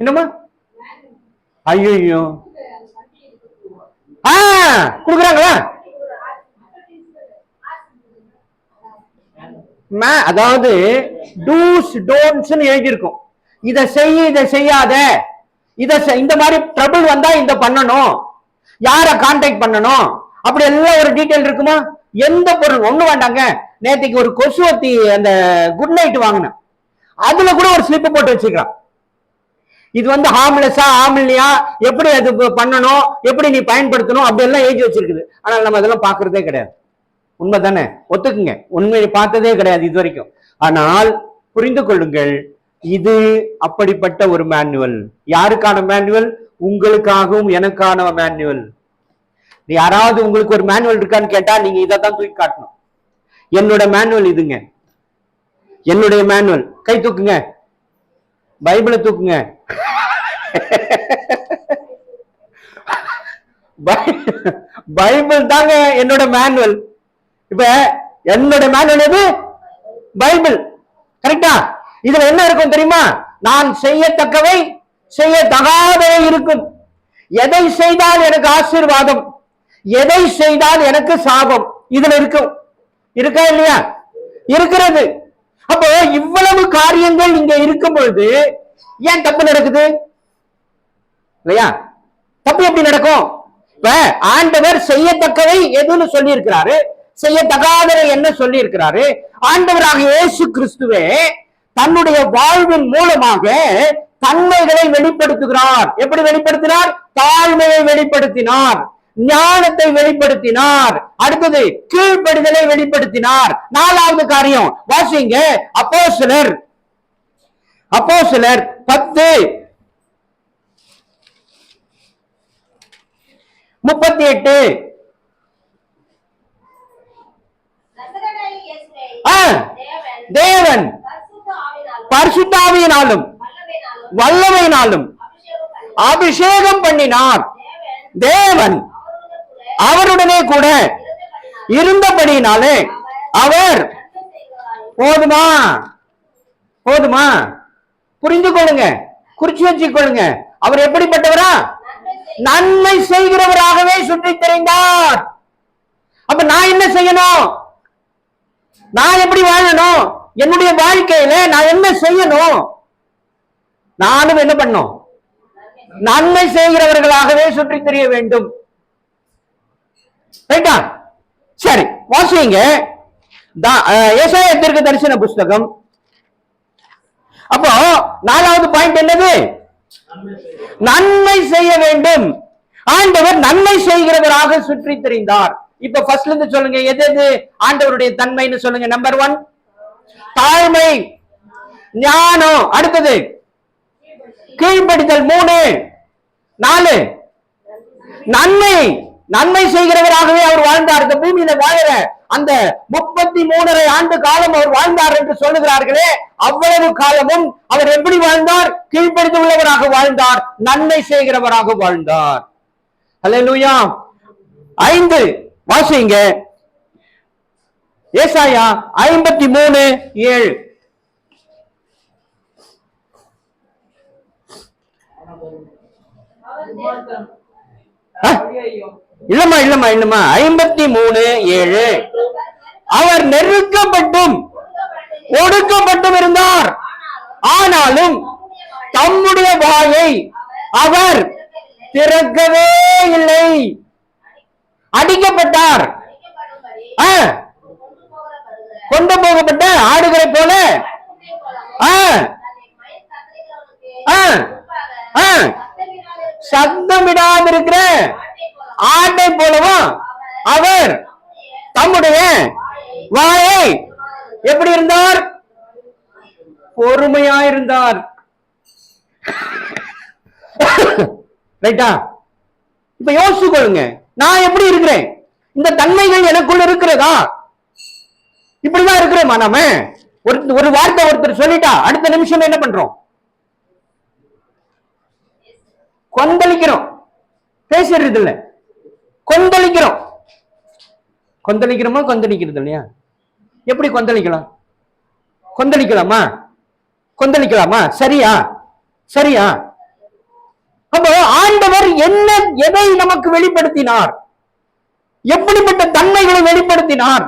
என்னமா? ஐயோ, கொடுக்குறாங்களா? அதாவது டூஸ் டோன்ட்ஸ் எழுதி இருக்கும். இதை செய்ய, இதை செய்யாத, இந்த மாதிரி ட்ரபிள் வந்தா இந்த பண்ணணும், யார கான்டாக்ட் பண்ணணும், அப்படி எல்லாம் ஒரு டீடைல் இருக்குமா? எந்த பொருள் ஒண்ணு வேண்டாங்க. நேற்றுக்கு ஒரு கொசுவத்தி அந்த குட் நைட் வாங்கினேன். அதுல கூட ஒரு ஸ்லிப் போட்டு வச்சுக்கிறான். இது வந்து ஹார்ம்லெஸ்ஸா ஹார்ம்லியா, எப்படி அது பண்ணணும், எப்படி நீ பயன்படுத்தணும், அப்படி எல்லாம் எழுதி வச்சிருக்குது. ஆனால் நம்ம அதெல்லாம் பாக்குறதே கிடையாது. உண்மைதானே? ஒத்துக்குங்க, உண்மையை பார்த்ததே கிடையாது இது வரைக்கும். ஆனால் புரிந்து கொள்ளுங்கள், இது அப்படிப்பட்ட ஒரு மேனுவல். யாருக்கான மேனுவல்? உங்களுக்காகவும் எனக்கான மேனுவல். யாராவது உங்களுக்கு ஒரு மேனுவல் இருக்கான்னு கேட்டா நீங்க இதைத்தான் தூக்கி காட்டணும். என்னோட மேனுவல் இதுங்க, என்னுடைய மேனுவல். கை தூக்குங்க, பைபிளை தூக்குங்க. பைபிள் தாங்க என்னோட மேனுவல். இப்ப என்னோட மேனுவல் எது? பைபிள். கரெக்டா? இதுல என்ன இருக்கும் தெரியுமா? நான் செய்யத்தக்கவை, செய்யத்தகாதவை இருக்கும். எதை செய்தால் எனக்கு ஆசீர்வாதம், எதை செய்தால் எனக்கு சாபம், இதுல இருக்கும். இருக்கா இல்லையா? இருக்கிறது. அப்போ இவ்வளவு காரியங்கள் இங்க இருக்கும் பொழுது ஏன் தப்பு நடக்குது? இல்லையா? தப்பு எப்படி நடக்கும்? இப்ப ஆண்டவர் செய்யத்தக்கவை எதுன்னு சொல்லி இருக்கிறாரு, செய்யத்தகாதவை என்ன சொல்லி இருக்கிறாரு. ஆண்டவராக இயேசு கிறிஸ்துவே தன்னுடைய வாழ்வின் மூலமாக தன்மைகளை வெளிப்படுத்துகிறார். எப்படி வெளிப்படுத்தினார்? தாழ்மையை வெளிப்படுத்தினார், ஞானத்தை வெளிப்படுத்தினார், அடுத்தது கீழ்ப்படிதலை வெளிப்படுத்தினார். 4வது காரியம் வாசிங்க, அப்போஸ்தலர் 10:38. தேவன் பரிசுத்த ஆவியினாலும் வல்லமையினாலும் அபிஷேகம் பண்ணினார். தேவன் அவருடனே கூட இருந்தபடினாலே அவர் போதுமா? போதுமா? புரிந்து கொள்ளுங்க, குறிச்சு வச்சுக்கொள்ளுங்க. அவர் எப்படிப்பட்டவரா? நன்மை செய்கிறவராகவே சுற்றி திரிந்தார். அப்ப நான் என்ன செய்யணும்? நான் எப்படி வாழணும்? என்னுடைய வாழ்க்கையில நான் என்ன செய்யணும்? நானும் என்ன பண்ணும்? நன்மை செய்கிறவர்களாகவே சுற்றி திரிய வேண்டும். ரைட்டா? சரி, வாசிங்க ஏசாயா தீர்க்க தரிசன புஸ்தகம். அப்போ 4வது பாயிண்ட் என்னது? நன்மை செய்ய வேண்டும். ஆண்டவர் நன்மை செய்கிறவராக சுற்றி திரிந்தார். இப்ப ஃபர்ஸ்ட்ல இருந்து சொல்லுங்க, எது எது ஆண்டவருடைய தன்மைன்னு சொல்லுங்க. நம்பர் 1 தாழ்மை, ஞானம். அடுத்தது கீழ்ப்படிதல். 3 4 நன்மை. நன்மை செய்கிறவராகவே அவர் வாழ்ந்தார். இந்த பூமியில வாழற அந்த 33.5 ஆண்டு காலம் அவர் வாழ்ந்தார் என்று சொல்லுகிறார்களே, அவ்வளவு காலமும் அவர் எப்படி வாழ்ந்தார்? கீழ்ப்படிந்து உள்ளவராக வாழ்ந்தார், நன்மை செய்கிறவராக வாழ்ந்தார். அல்லேலூயா. 5 வாசிங்க, ஏசாயா 53:7. இல்லம்மா 53:7. அவர் நெருக்கப்பட்டும் ஒடுக்கப்பட்டும் இருந்தார், ஆனாலும் தம்முடைய வாயை அவர் திறக்கவே இல்லை. அடிக்கப்பட்டார், கொண்டு போகப்பட்ட ஆடுகளை போல சத்தமிடாதிருக்கிற ஆட்டை போலவும் அவர் தம்முடைய வாயை எப்படி இருந்தார்? பொறுமையாயிருந்தார். ரைட்டா? இப்ப யோசிச்சு கொள்ளுங்க, நான் எப்படி இருக்கிறேன்? இந்த தன்மைகள் எனக்குள்ள இருக்கிறதா? இப்படிதான் இருக்கிறோமா? நாம ஒரு வார்த்தை ஒருத்தர் சொல்லிட்டா அடுத்த நிமிஷம் என்ன பண்றோம்? கொந்தளிக்கிறோம், பேசுறது இல்ல, கொந்தளிக்கிறோம். கொந்தளிக்கிறோமா? கொந்தளிக்கிறது இல்லையா? எப்படி கொந்தளிக்கலாம்? கொந்தளிக்கலாமா? கொந்தளிக்கலாமா? சரியா? சரியா? அப்போ ஆண்டவர் என்ன, எதை நமக்கு வெளிப்படுத்தினார்? எப்படிப்பட்ட தன்மைகளை வெளிப்படுத்தினார்?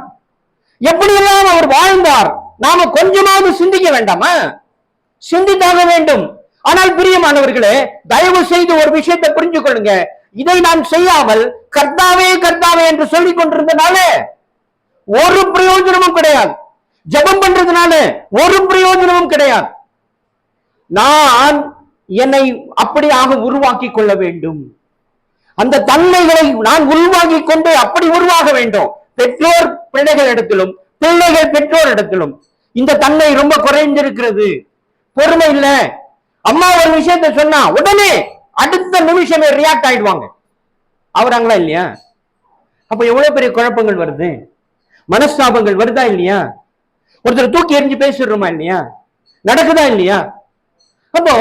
எப்படியெல்லாம் அவர் வாழ்ந்தார்? நாம கொஞ்சமாவது சிந்திக்க வேண்டாமா? சிந்தித்தாக வேண்டும். ஆனால் பிரியமானவர்களே, தயவு செய்து ஒரு விஷயத்தை புரிஞ்சு கொள்ளுங்க. இதை நாம் செய்யாமல் கர்த்தாவே கர்த்தாவே என்று சொல்லிக் கொண்டிருந்தனால ஒரு பிரயோஜனமும் கிடையாது. ஜெபம் பண்றதுனால ஒரு பிரயோஜனமும் கிடையாது. நான் என்னை அப்படியாக உருவாக்கி கொள்ள வேண்டும். அந்த தன்மைகளை நான் உருவாக்கி கொண்டு அப்படி உருவாக வேண்டும். பெற்றோர் பிள்ளைகள் இடத்திலும், பிள்ளைகள் பெற்றோர் இடத்திலும் இந்த தன்மை ரொம்ப குறைந்திருக்கிறது. பொறுமை இல்ல. அம்மா ஒரு விஷயத்தை சொன்னா உடனே அடுத்த நிமிஷமே ரியாக்ட் ஆயிடுவாங்க. அவராங்களா இல்லையா? அப்ப எவ்வளவு பெரிய குழப்பங்கள் வருது, மனஸ்தாபங்கள் வருதா இல்லையா? ஒருத்தர் தூக்கி எறிஞ்சு பேசிடுறோமா இல்லையா? நடக்குதா இல்லையா? அப்போ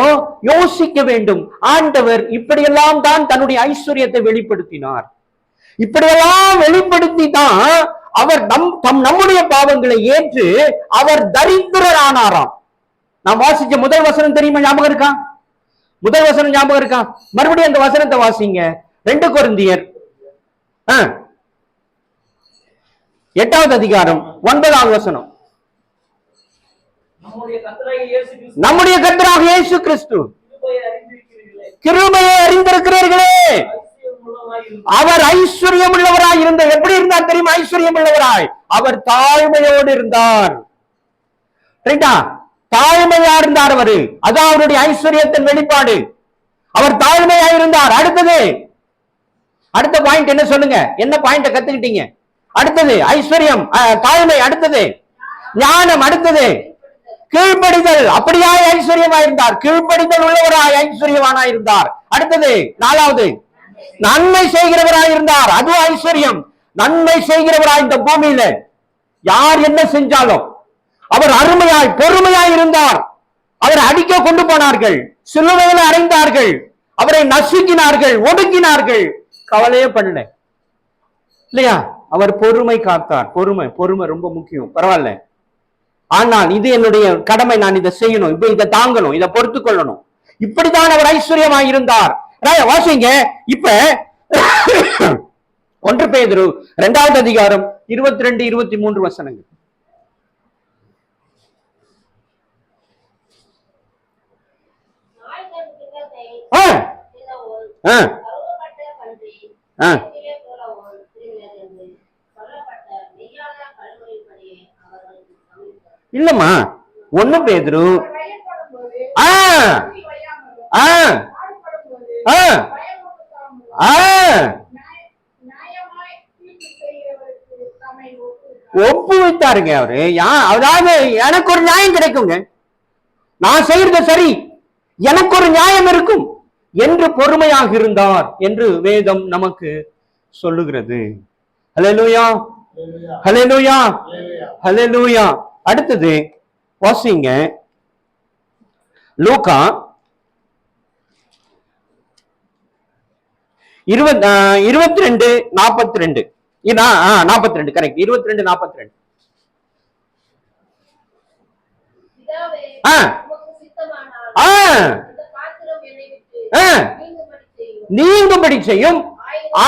யோசிக்க வேண்டும். ஆண்டவர் இப்படியெல்லாம் தான் தன்னுடைய ஐஸ்வர்யத்தை வெளிப்படுத்தினார். இப்படியெல்லாம் வெளிப்படுத்தி தான் அவர் நம்முடைய பாவங்களை ஏற்று அவர் தரித்திரரானாராம். நாம் வாசிச்ச முதல் வசனம் தெரியுமா? ஞாபகம் இருக்கா? முதல் வசனம் ஞாபகம் இருக்கா? மறுபடியும் அந்த வசனத்தை வாசிங்க. 2 கொரிந்தியர் 8வது அதிகாரம் 9வது வசனம். நம்முடைய கர்த்தராகிய இயேசு கிறிஸ்து கிருபையை அறிந்திருக்கிறீர்களே, அவர் ஐஸ்வர்யம் உள்ளவராய் இருந்த. எப்படி இருந்தார் தெரியுமா? ஐஸ்வர்யம் உள்ளவராய். அவர் தாழ்மையோடு இருந்தார். ரைட்டா? தாழ்மையா இருந்தார் அவரு. அதான் அவருடைய ஐஸ்வர்யத்தின் வெளிப்பாடு. அவர் தாழ்மையா இருந்தார். அடுத்தது, அடுத்த பாயிண்ட் என்ன சொல்லுங்க? என்ன பாயிண்ட கத்துக்கிட்டீங்க? அடுத்தது ஐஸ்வர்யம், தாழ்மை. அடுத்தது ஞானம். அடுத்தது கீழ்ப்படிதல். அப்படியாய் ஐஸ்வர்யமா இருந்தார். கீழ்ப்படிதல் உள்ளவராய் ஐஸ்வர்யவானாய் இருந்தார். அடுத்தது 4வது நன்மை செய்கிறவராய் இருந்தார். அது ஐஸ்வர்யம். நன்மை செய்கிறவராய் இந்த பூமியில யார் என்ன செஞ்சாலும் அவர் அருமையாய் பொறுமையாய் இருந்தார். அவரை அடிக்க கொண்டு போனார்கள், சிலுவையில அறைந்தார்கள், அவரை நசுக்கினார்கள், ஒடுக்கினார்கள், கவலையே பண்ணல இல்லையா? அவர் பொறுமை காத்தார். பொறுமை, பொறுமை ரொம்ப முக்கியம். பரவாயில்ல, ஆனால் இது என்னுடைய கடமை, நான் இதை செய்யணும், இப்ப இதை தாங்கணும், இதை பொறுத்து கொள்ளணும். இப்படித்தான் அவர் ஐஸ்வர்யமாய் இருந்தார். வாசிங்க இப்ப 1 பேதுரு 2வது அதிகாரம் 22, 23 வசனங்கள். இல்லம்மா, 1 பேதுரு ஆ ஆ ஆ ஆ ஒப்புவித்தாருங்க அவரு. அதாவது எனக்கு ஒரு நியாயம் கிடைக்குங்க, நான் செய்யறது சரி, எனக்கு ஒரு நியாயம் இருக்கும் என்று பொறுமையாக இருந்தார் என்று வேதம் நமக்கு சொல்லுகிறது. ஹல்லேலூயா, ஹல்லேலூயா, ஹல்லேலூயா. அடுத்தது வாசிங்க, லூக்கா 22:42. 42 கரெக்ட். 22:42. நீங்கும்படி செய்யும்,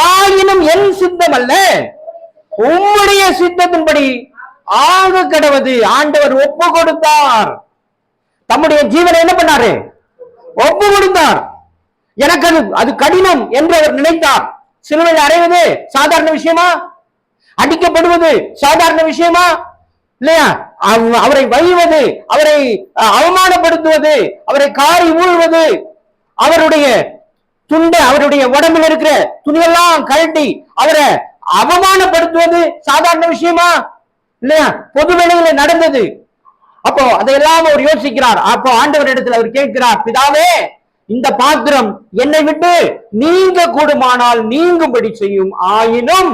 ஆயினும் என் சித்தம் அல்ல உம்முடைய சித்தத்தின்படி ஆக கடவது. ஆண்டவர் ஒப்பு கொடுத்தார், தம்முடைய ஜீவனை என்ன பண்ணாரு? ஒப்பு கொடுத்தார். எனக்கு அது கடினம் என்று அவர் நினைத்தார். சிலுவையில் அறைவது சாதாரண விஷயமா? அடிக்கப்படுவது சாதாரண விஷயமா? இல்லையா? அவரை வைவது, அவரை அவமானப்படுத்துவது, அவரை காரி ஊழ்வது, அவருடைய துண்டை, அவருடைய உடம்பில் இருக்கிற துணியெல்லாம் கழட்டி அவரை அவமானப்படுத்துவது சாதாரண விஷயமா? இல்லையா? பொது வேளையில நடந்தது. அப்போ அதையெல்லாம் அவர் யோசிக்கிறார். அப்போ ஆண்டவர் இடத்துல அவர் கேட்கிறார், பிதாவே, இந்த பாத்திரம் என்னை விட்டு நீங்க கூடுமானால் நீங்கும்படி செய்யும், ஆயினும்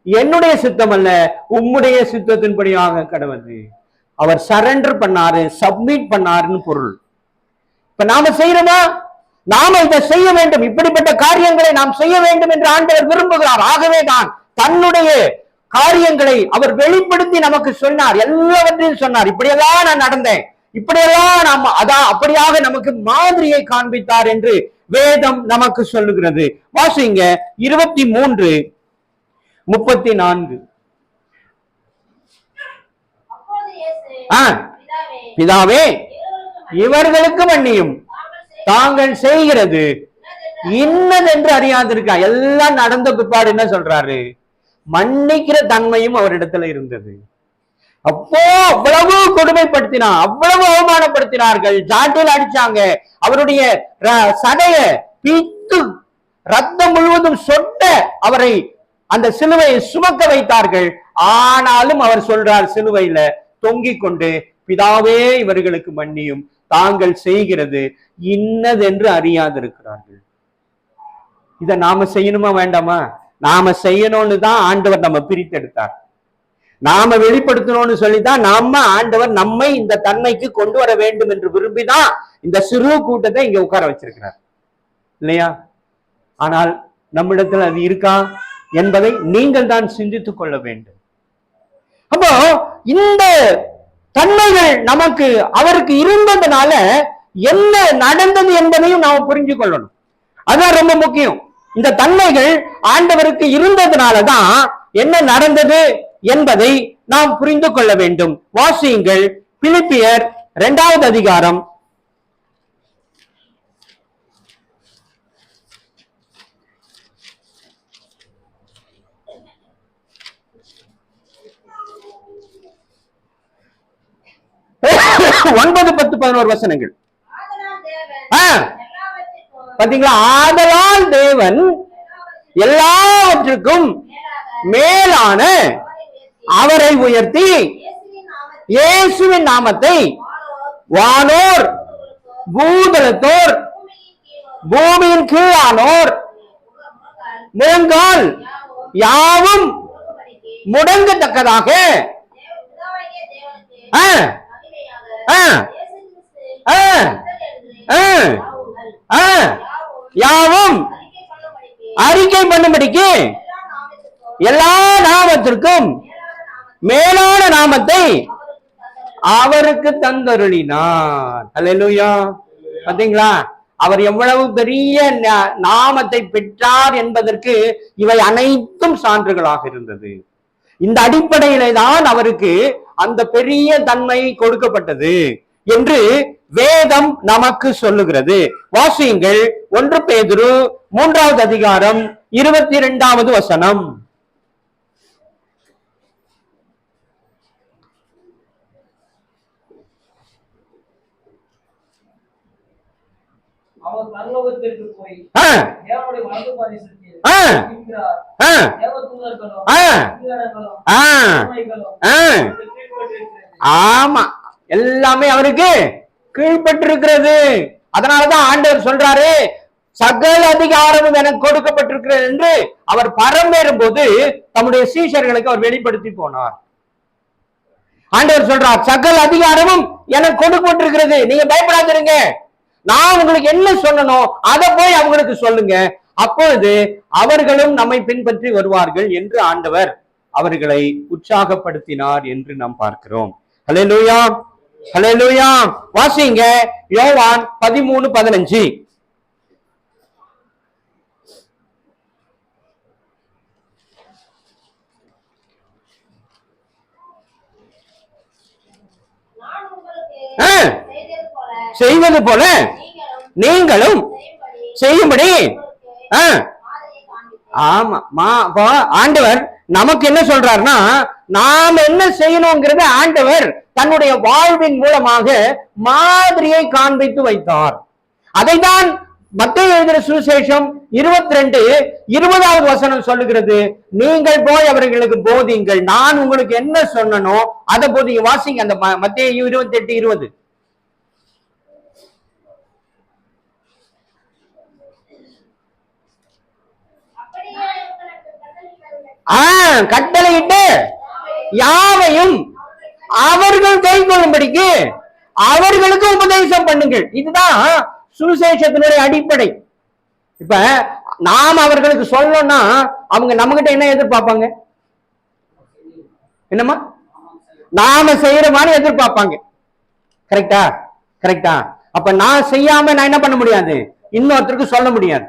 என்னுடைய சித்தம் அல்ல உம்முடைய சித்தத்தின்படியாக கடவுது. அவர் சரண்டர் பண்ணாரு, சப்மிட் பண்ணாருன்னு பொருள். இப்ப நாம செய்யறோமா? நாம இதை செய்ய வேண்டும், இப்படிப்பட்ட காரியங்களை நாம் செய்ய வேண்டும் என்று ஆண்டவர் விரும்புகிறார். ஆகவே தான் தன்னுடைய காரியங்களை அவர் வெளிப்படுத்தி நமக்கு சொன்னார், எல்லாவற்றையும் சொன்னார். இப்படியெல்லாம் நான் நடந்தேன், இப்படியெல்லாம் நாம் அதான் அப்படியாக நமக்கு மாதிரியை காண்பித்தார் என்று வேதம் நமக்கு சொல்லுகிறது. வாசிங்க 23:34. பிதாவே, இவர்களுக்கு மன்னியும், தாங்கள் செய்கிறது இன்னதென்று அறியாதிருக்கா. எல்லாம் நடந்த பிற்பாடு என்ன சொல்றாரு? மன்னிக்கிற தன்மையும் அவரிடத்துல இருந்தது. அப்போ அவ்வளவு கொடுமைப்படுத்தினார், அவ்வளவு அவமானப்படுத்தினார்கள், ஜாட்டில் அடிச்சாங்க, அவருடைய சடைய பீத்து ரத்தம் முழுவதும் சொட்ட அவரை அந்த சிலுவையை சுமக்க வைத்தார்கள். ஆனாலும் அவர் சொல்றார், சிலுவையில தொங்கிக் கொண்டு, பிதாவே இவர்களுக்கு மன்னியும், தாங்கள் செய்கிறது இன்னதென்று அறியாதிருக்கிறார்கள். இத நாம செய்யணுமா வேண்டாமா? நாம செய்யணும்னு தான் ஆண்டவர் நம்ம பிரித்தெடுத்தார், நாம வெளிப்படுத்தணும்னு சொல்லிதான் நாம ஆண்டவர் நம்மை இந்த தன்மைக்கு கொண்டு வர வேண்டும் என்று விரும்பிதான் இந்த சிறு கூட்டத்தை இங்க உட்கார வச்சிருக்கிறார், இல்லையா? ஆனால் நம்மிடத்தில் அது இருக்கா என்பதை நீங்கள் தான் சிந்தித்துக் கொள்ள வேண்டும். அப்போ இந்த தன்மைகள் நமக்கு அவருக்கு இருந்ததுனால என்ன நடந்தது என்பதையும் நாம் புரிஞ்சு கொள்ளணும். அதான் ரொம்ப முக்கியம். இந்த தன்மைகள் ஆண்டவருக்கு இருந்ததுனாலதான் என்ன நடந்தது என்பதை நாம் புரிந்து கொள்ள வேண்டும். வாசியுங்கள், பிலிப்பியர் 2வது அதிகாரம் 9, 10, 11 வசனங்கள். பாத்தீங்களா? ஆதலால் தேவன் எல்லாவற்றுக்கும் மேலான அவரை உயர்த்தி இயேசுவின் நாமத்தை வானோர் பூதலத்தோர் பூமியின் கீழானோர் முழங்கால் யாவும் முடங்கத்தக்கதாக யாவும் அறிக்கை பண்ணும்படிக்கு எல்லா நாமத்திற்கும் மேலான நாமத்தை அவருக்கு தந்தருளினார். அல்லேலூயா. பாத்தீங்களா? அவர் எவ்வளவு பெரிய நாமத்தை பெற்றார் என்பதற்கு இவை அனைத்தும் சான்றுகளாக இருந்தது. இந்த அடிப்படையிலே தான் அவருக்கு அந்த பெரிய தன்மை கொடுக்கப்பட்டது என்று வேதம் நமக்கு சொல்லுகிறது. வாசியுங்கள், 1 பேதுரு 3வது அதிகாரம் 22வது வசனம். அவர் பரலோகத்திற்கு போய் ஆ, தேவனுடைய வலது பாரிசத்தில் ஆ, இருக்கிறார். ஆ, தேவதூதர்களும் ஆ, அதிகாரங்களும் ஆ, உண்மைகளும் ஆ. அவருக்கு கீழ்ப்பட்டிருக்கிறது. ஆமா, எல்லாமே அவருக்கு கீழ்ப்பட்டிருக்கிறது. அதனாலதான் ஆண்டவர் சொல்றாரு, சகல அதிகாரமும் எனக்கு கொடுக்கப்பட்டிருக்கிறது என்று அவர் பரம்பேறும் போது தம்முடைய சீஷர்களுக்கு அவர் வெளிப்படுத்தி போனார். ஆண்டவர் சொல்றார், சகல அதிகாரமும் எனக்கு கொடுக்கப்பட்டிருக்கிறது, நீங்க பயப்படாதிருங்க, நான் உங்களுக்கு என்ன சொல்லணும் அதை போய் அவங்களுக்கு சொல்லுங்க, அப்பொழுது அவர்களும் நம்மை பின்பற்றி வருவார்கள் என்று ஆண்டவர் அவர்களை உற்சாகப்படுத்தினார் என்று நாம் பார்க்கிறோம். ஹல்லேலூயா, ஹல்லேலூயா. வாசிங்க யோவான் 13:15. நான் உங்களுக்கு ஆ, செய்வது போல நீங்களும் செய்யும்படி ஆ, ஆமா. அப்போ ஆண்டவர் நமக்கு என்ன சொல்றாருன்னா, நாம் என்ன செய்யணுங்கிறத ஆண்டவர் தன்னுடைய வாழ்வின் மூலமாக மாதிரியை காண்பித்து வைத்தார். அதைதான் மத்தேயு எழுதின சுவிசேஷம் 22:20 வசனம் சொல்லுகிறது, நீங்கள் போய் அவர்களுக்கு போதிங்கள், நான் உங்களுக்கு என்ன சொன்னனோ அதை போதிங்க. வாசிங்க அந்த மத்தேயு 28:20. கட்டளையிட்டு யாவையும் அவர்கள் கை கொள்ளும்படிக்கு அவர்களுக்கு உபதேசம் பண்ணுங்கள். இதுதான் சுவிசேஷத்தினுடைய அடிப்படை. இப்ப நாம் அவர்களுக்கு சொல்லணும்னா அவங்க நம்ம கிட்ட என்ன எதிர்பார்ப்பாங்க? என்னமா? நாம செய்யற மாதிரி எதிர்பார்ப்பாங்க. கரெக்டா? கரெக்டா? அப்ப நான் செய்யாம நான் என்ன பண்ண முடியாது, இன்னொருத்தருக்கு சொல்ல முடியாது.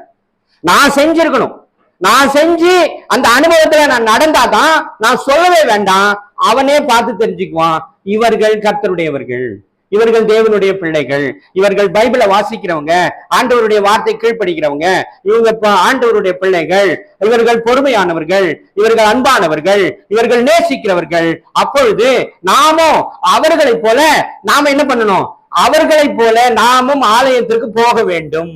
நான் செஞ்சிருக்கணும், நான் செஞ்சு அந்த அனுபவத்துல நான் நடந்தாதான் நான் சொல்லவே வேண்டாம், அவனே பார்த்து தெரிஞ்சுக்குவான், இவர்கள் கர்த்தருடையவர்கள், இவர்கள் தேவனுடைய பிள்ளைகள், இவர்கள் பைபிளை வாசிக்கிறவங்க, ஆண்டவருடைய வார்த்தை கீழ்ப்படுகிறவங்க, இவங்க ஆண்டவருடைய பிள்ளைகள், இவர்கள் பொறுமையானவர்கள், இவர்கள் அன்பானவர்கள், இவர்கள் நேசிக்கிறவர்கள். அப்பொழுது நாமும் அவர்களை போல நாம என்ன பண்ணணும், அவர்களை போல நாமும் ஆலயத்திற்கு போக வேண்டும்.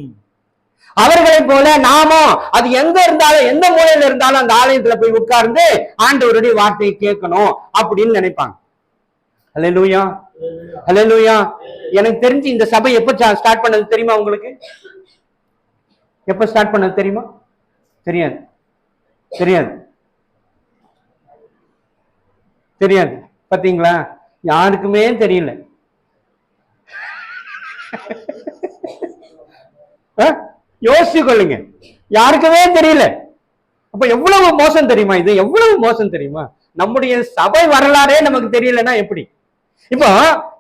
அவர்களை போல நாமும் அது எங்க இருந்தாலும் எந்த மூலையில இருந்தாலும் அந்த ஆலயத்துல போய் உட்கார்ந்து ஆண்டவருடைய வார்த்தையை கேட்கணும் அப்படின்னு நினைப்பாங்க. ஹல்லேலூயா, ஹல்லேலூயா. எனக்கு தெரிஞ்சு இந்த சபை எப்ப ஸ்டார்ட் பண்ணது தெரியுமா உங்களுக்கு? எப்ப ஸ்டார்ட் பண்ணது தெரியுமா? தெரியாது, தெரியாது, தெரியாது. பாத்தீங்களா, யாருக்குமே தெரியல. யோசிச்சு கொள்ளுங்க, யாருக்குமே தெரியல. அப்ப எவ்வளவு மோசம் தெரியுமா? இது எவ்வளவு மோசம் தெரியுமா? நம்முடைய சபை வரலாறே நமக்கு தெரியலன்னா எப்படி? இப்போ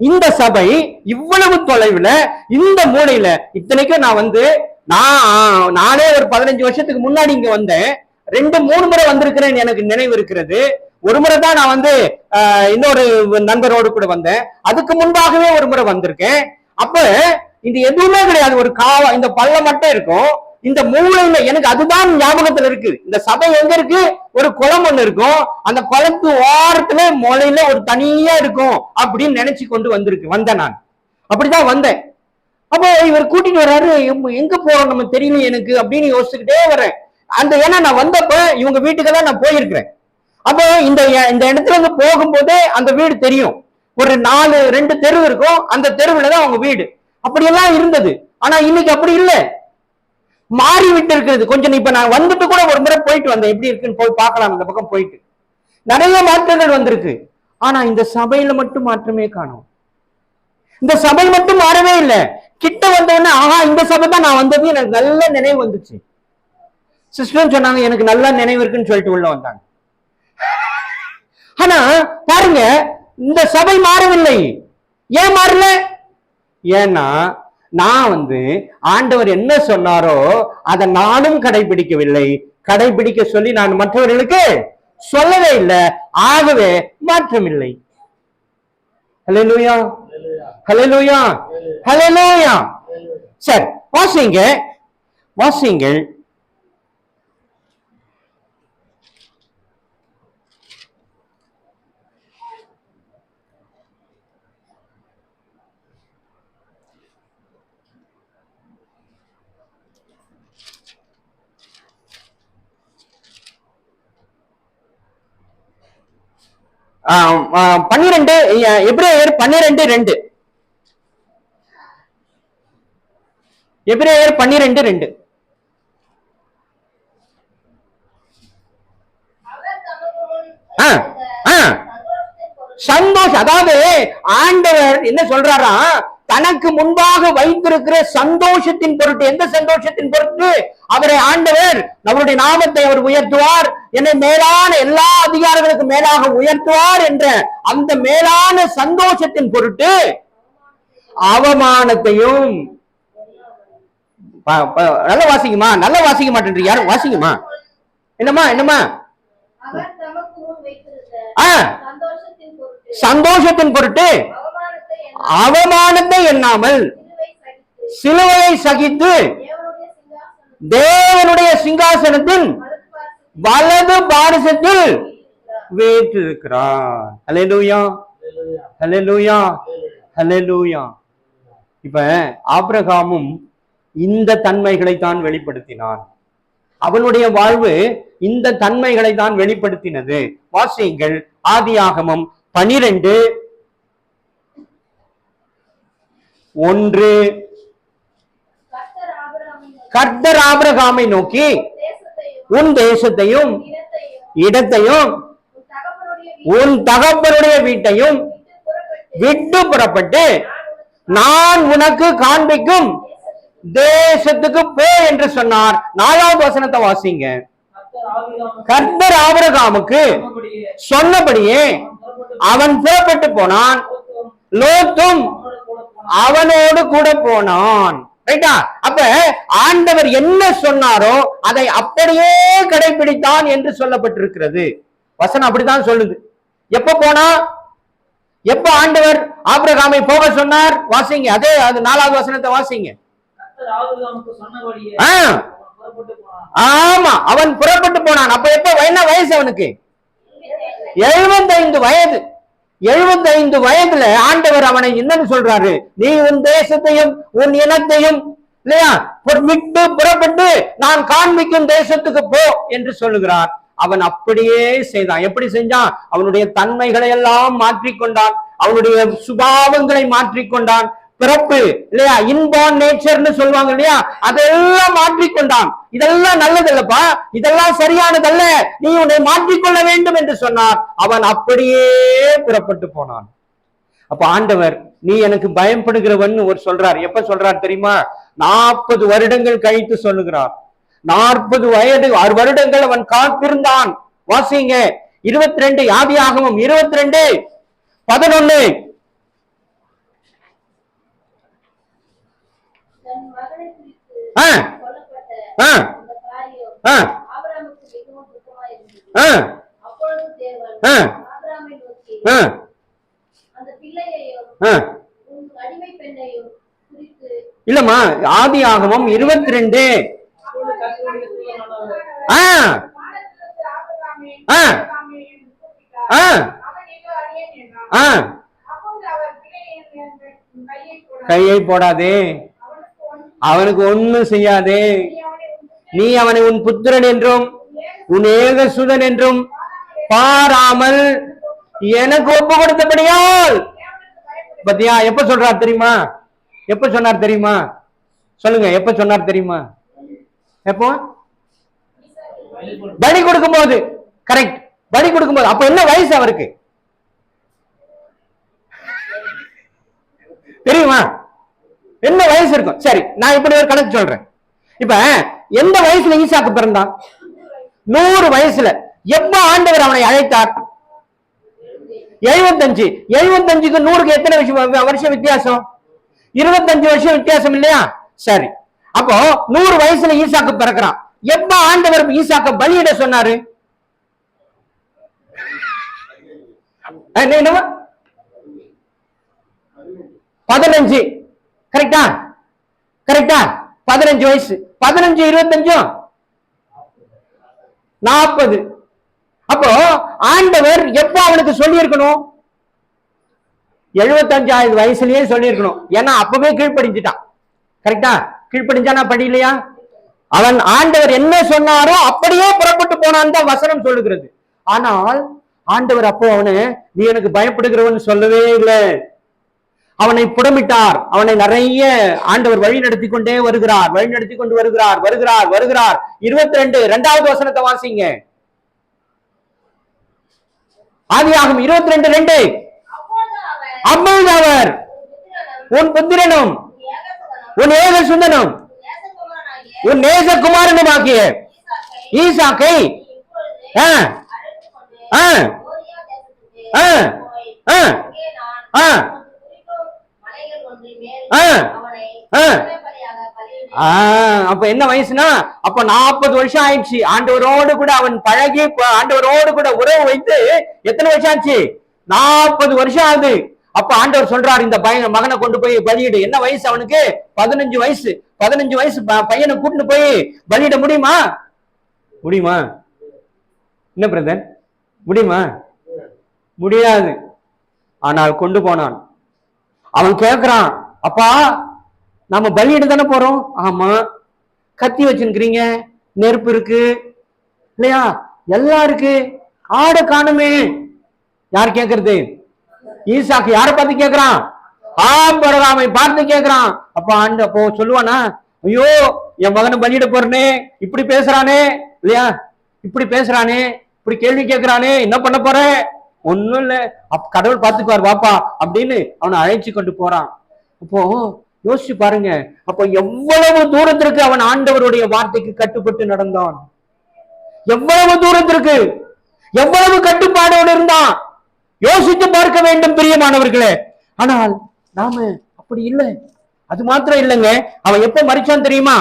இந்த சபை இவ்வளவு தொலைவுல இந்த மூலையில, இத்தனைக்கும் நானே ஒரு 15 வருஷத்துக்கு முன்னாடி இங்க வந்தேன், 2-3 முறை வந்திருக்கிறேன், எனக்கு நினைவு இருக்கிறது. ஒரு முறை தான் நான் இன்னொரு நண்பரோடு கூட வந்தேன், அதுக்கு முன்பாகவே ஒரு முறை வந்திருக்கேன். அப்ப இது எதுவுமே கிடையாது, ஒரு இந்த பள்ளம் மட்டும் இருக்கும். இந்த மூலையில எனக்கு அதுதான் ஞாபகத்துல இருக்கு. இந்த சபை எங்க இருக்கு, ஒரு குளம் ஒண்ணு இருக்கும், அந்த குளத்து ஓரத்துல மூலையில ஒரு தனியா இருக்கும் அப்படின்னு நினைச்சு கொண்டு வந்தேன். நான் அப்படிதான் வந்தேன். அப்போ இவர் கூட்டிட்டு வர்றாரு, எங்க போறோம் நம்ம தெரியல எனக்கு அப்படின்னு யோசிச்சுக்கிட்டே வரேன். ஏன்னா நான் வந்தப்ப இவங்க வீட்டுக்கு தான் நான் போயிருக்கிறேன். அப்போ இந்த இடத்துல இருந்து போகும்போதே அந்த வீடு தெரியும், ஒரு 2 தெரு இருக்கும், அந்த தெருவுலதான் அவங்க வீடு. அப்படியெல்லாம் இருந்தது. ஆனா இன்னைக்கு அப்படி இல்லை, மாறி விட்டு இருக்கிறது கொஞ்சம். இப்ப நான் வந்துட்டு கூட ஒரு முறை போயிட்டு வந்தேன், எப்படி இருக்குன்னு போய் பார்க்கலாம். இந்த பக்கம் போயிட்டு நிறைய மாற்றங்கள் வந்திருக்கு. ஆனா இந்த சபையில மட்டும் மாற்றமே காணும். இந்த சபை மட்டும் மாறவே இல்லை. கிட்ட வந்தோடனே ஆஹா இந்த சபை தான் நான் வந்தது, எனக்கு நல்ல நினைவு வந்துச்சு. சிஸ்டர் சொன்னாங்க எனக்கு நல்ல நினைவு இருக்குன்னு சொல்லிட்டு உள்ள வந்தாங்க. ஆனா பாருங்க, இந்த சபை மாறவில்லை. ஏன் மாறல? ஏன்னா நான் ஆண்டவர் என்ன சொன்னாரோ அதை நானும் கடைபிடிக்கவில்லை. கடைபிடிக்க சொல்லி நான் மற்றவர்களுக்கு சொல்லவே இல்லை, ஆகவே மாற்றம் இல்லை. ஹல்லேலூயா, ஹல்லேலூயா, ஹல்லேலூயா. சரி, வாசிங்கள் 12 எபிரேயர் 12:2 எபிரேயர் 12:2 அவர் தமக்கு முன் ஆ, ஆ. சந்தோஷத்தின் பொருட்டு சந்தோஷம். அதாவது ஆண்டவர் என்ன சொல்றாரா, தனக்கு முன்பாக வைத்திருக்கிற சந்தோஷத்தின் பொருட்டு. எந்த சந்தோஷத்தின் பொருட்டு? அவரை ஆண்டவர் நம்முடைய நாமத்தை அவர் உயர்த்துவார், என்னை மேலான எல்லா அதிகாரங்களுக்கும் மேலாக உயர்த்துவார் என்ற அந்த மேலான சந்தோஷத்தின் பொருட்டு அவமானத்தையும் நல்ல வாசிக்குமா, நல்ல வாசிக்க மாட்டேன் யாரும் வாசிக்குமா, என்னம்மா என்னம்மா அவர் தமக்கு முன் வைத்திருந்த ஆ, சந்தோஷத்தின் பொருட்டு சந்தோஷத்தின் பொருட்டு அவமானத்தை அவமானத்தை எண்ணாமல் சிலுவை சகித்து சிலுவையை சகித்து தேவனுடைய சிங்காசனத்தின் வலது பாரிசத்தில் வீற்றிருக்கிறார். ஹல்லேலூயா, ஹல்லேலூயா, ஹல்லேலூயா. இப்ப ஆபிரகாமும் இந்த தன்மைகளை தான் வெளிப்படுத்தினான். அவனுடைய வாழ்வு இந்த தன்மைகளை தான் வெளிப்படுத்தினது. வாசியுங்கள் ஆதியாகமம் 12:1. கர்த்தர் ஆபிரகாமை நோக்கி உன் தேசத்தையும் இடத்தையும் உன் தகப்பனுடைய வீட்டையும் விட்டு புறப்பட்டு நான் உனக்கு காண்பிக்கும் தேசத்துக்கு போ என்று சொன்னார். 4வது வசனத்தை வாசிங்க. கர்த்தர் ஆபிரகாமுக்கு சொன்னபடியே அவன் புறப்பட்டு போனான், லோத்தும் அவனோடு கூட போனான். ரைட்டா? அப்ப ஆண்டவர் என்ன சொன்னாரோ அதை அப்படியே கடைபிடித்தான் என்று சொல்லப்பட்டிருக்கிறது. வசனம் அப்படித்தான் சொல்லுது. எப்ப போனா, எப்ப ஆண்டவர் ஆபிரகாமை போக சொன்னார்? வாசிங்க. அதே அது 4வது வசனத்தை வாசிங்க. ஆமா, அவன் புறப்பட்டு போனான். அப்ப எப்ப என்ன வயசு அவனுக்கு? 75 வயது. 75 வயதுல ஆண்டவர் அவனை என்னன்னு சொல்றாரு, நீ உன் தேசத்தையும் உன் இனத்தையும் இல்லையா விட்டு புறப்பட்டு நான் காண்பிக்கும் தேசத்துக்கு போ என்று சொல்லுகிறார். அவன் அப்படியே செய்தான். எப்படி செஞ்சான்? அவனுடைய தன்மைகளை எல்லாம் மாற்றிக்கொண்டான், அவனுடைய சுபாவங்களை மாற்றிக்கொண்டான். பிறப்பு இல்லையா, இன்பார்ன் நேச்சர்னு சொல்லுவாங்க இல்லையா, அதெல்லாம் மாற்றிக்கொண்டான். இதெல்லாம் நல்லதல்லப்பா, இதெல்லாம் சரியானதல்ல, நீ உன்னை மாற்றிக்கொள்ள வேண்டும் என்று சொன்னார். அவன் அப்படியே புறப்பட்டு போனான். அப்ப ஆண்டவர் நீ எனக்கு பயப்படுகிறவன் ஒரு சொல்றார். எப்ப சொல்றார் தெரியுமா? 40 வருடங்கள் கழித்து சொல்லுகிறார். 40 வருடங்கள் அவன் காத்திருந்தான். வாசிங்க 22 ஆதியாகமம் 22:11. தன் மகனை குறித்து ஆ, சொல்லப்பட்ட ஆ, அந்த காரியம் ஆ, ஆபிரகாமுக்கு மிகவும் துக்கமாயிருந்தது. ஆ, அப்பொழுது தேவன் ஆ, ஆபிரகாமை நோக்கி ஆ, அந்த பிள்ளையையும் ஆ. உன் அடிமை பெண்ணையும் குறித்து இல்லம்மா, ஆதியாகமம் 22. ஆ, வானத்திலிருந்து ஆபிரகாமே ஆ, ஆபிரகாமே என்று கூப்பிட்டார். ஆ, அவன் இதோ அடியேன் என்றான். ஆ. அப்பொழுது அவர் பிள்ளையின் கையை போடாமல் கையை போடாதே, அவனுக்கு ஒண்ணும் செய்யாதே, நீ அவனை உன் புத்திரன் என்றும் உன் ஏகசுதன் என்றும் பாராமல் எனக்கு ஒப்பு கொடுத்தபடியால். பத்தியா எப்ப சொல்றார் தெரியுமா? எப்ப சொன்னார் தெரியுமா? சொல்லுங்க, எப்ப சொன்னார் தெரியுமா? எப்போ? பலி கொடுக்கும் போது. கரெக்ட், பலி கொடுக்கும் போது. அப்ப என்ன வயசு அவருக்கு தெரியுமா? என்ன வயசு இருக்கும்? சரி, நான் இப்படி ஒரு கணக்கு சொல்றேன். இப்ப எந்த வயசுல ஈசாக்கு பிறந்தான்? 100 வயசுல. எப்ப ஆண்டவர் அவனை அழைத்தார்? 75. 75க்கு 100க்கு எத்தனை வருஷம் வித்தியாசம்? 25 வருஷம் வித்தியாசம் இல்லையா? சரி, அப்போ 100 வயசுல ஈசாக்கு பிறக்கிறான். எப்ப ஆண்டவர் ஈசாக்க பலியிட சொன்னாரு? என்னவா? 15. கரெக்டா? கரெக்டா? 15 வயசு. 15 25 40. அப்போ ஆண்டவர் எப்ப அவனுக்கு சொல்லி இருக்கணும்? 75வது வயசுலயே சொல்லி இருக்கணும். ஏன்னா அப்பவே கீழ்ப்படிஞ்சிட்டான். கரெக்டா? கீழ்ப்படிஞ்சானா படியிலையா? அவன் ஆண்டவர் என்ன சொன்னாரோ அப்படியே புறப்பட்டு போனான் தான் வசனம் சொல்லுகிறது. ஆனால் ஆண்டவர் அப்போ அவனை நீ எனக்கு பயப்படுகிறவன் சொல்லவே இல்லை. அவனை புடமிட்டார். அவனை நிறைய ஆண்டவர் வழி நடத்தி கொண்டே வருகிறார், வழி நடத்தி கொண்டு வருகிறார், வருகிறார் வருகிறார். 22 2வது வசனத்தை வாசிங்க. ஆதியாகமம் 22:2. அப்பொழுது அவர் உன் புத்திரனும் உன் ஏக சுந்தனும் உன் நேசகுமாரனுமாகிய ஈசாக்கை அப்ப என்ன வயசுனா, அப்ப 40 வருஷம் ஆயிடுச்சு. ஆண்டவரோடு கூட அவன் பழகி ஆண்டவரோடு கூட உறவு வைத்து எத்தனை வருஷம் ஆச்சு? 40 வருஷம் ஆகுது. அப்ப ஆண்டவர் சொல்றாரு, இந்த மகனை கொண்டு போய் பலியிடு. என்ன வயசு அவனுக்கு? 15 வயசு. 15 வயசு பையனை கூட்டிட்டு போய் பலியிட முடியுமா? முடியுமா? என்ன பிரதர், முடியுமா? முடியாது. ஆனால் கொண்டு போனான். அவன் கேட்கிறான், அப்பா நாம பலியிட தானே போறோம். ஆமா. கத்தி வச்சுருக்கிறீங்க, நெருப்பு இருக்கு இல்லையா, எல்லாம் இருக்கு, ஆடை காணுமே. யார் கேட்கறது? ஈசாக்கு யாரை பார்த்து கேட்கிறான்? ஆபிரகாமை பார்த்து கேட்கிறான். அப்போ சொல்லுவானா, ஐயோ என் மகனை பலியிட போறனே, இப்படி பேசுறானே இல்லையா, இப்படி பேசுறானே, இப்படி கேள்வி கேட்கிறானே, என்ன பண்ண போற? ஒண்ணும் இல்ல, கடவுள் பார்த்துக்குவார் வாப்பா அப்படின்னு அவனை அழைச்சு கொண்டு போறான். அப்போ யோசிச்சு பாருங்க, அப்போ எவ்வளவு தூரத்திற்கு அவன் ஆண்டவருடைய வார்த்தைக்கு கட்டுப்பட்டு நடந்தான், எவ்வளவு தூரத்திற்கு, எவ்வளவு கட்டுப்பாடோடு இருந்தான். யோசித்து பார்க்க வேண்டும் பிரியமானவர்களே. ஆனால் நாம அப்படி இல்லை. அது மாத்திரம் இல்லைங்க, அவன் எப்ப மரிச்சான் தெரியுமா?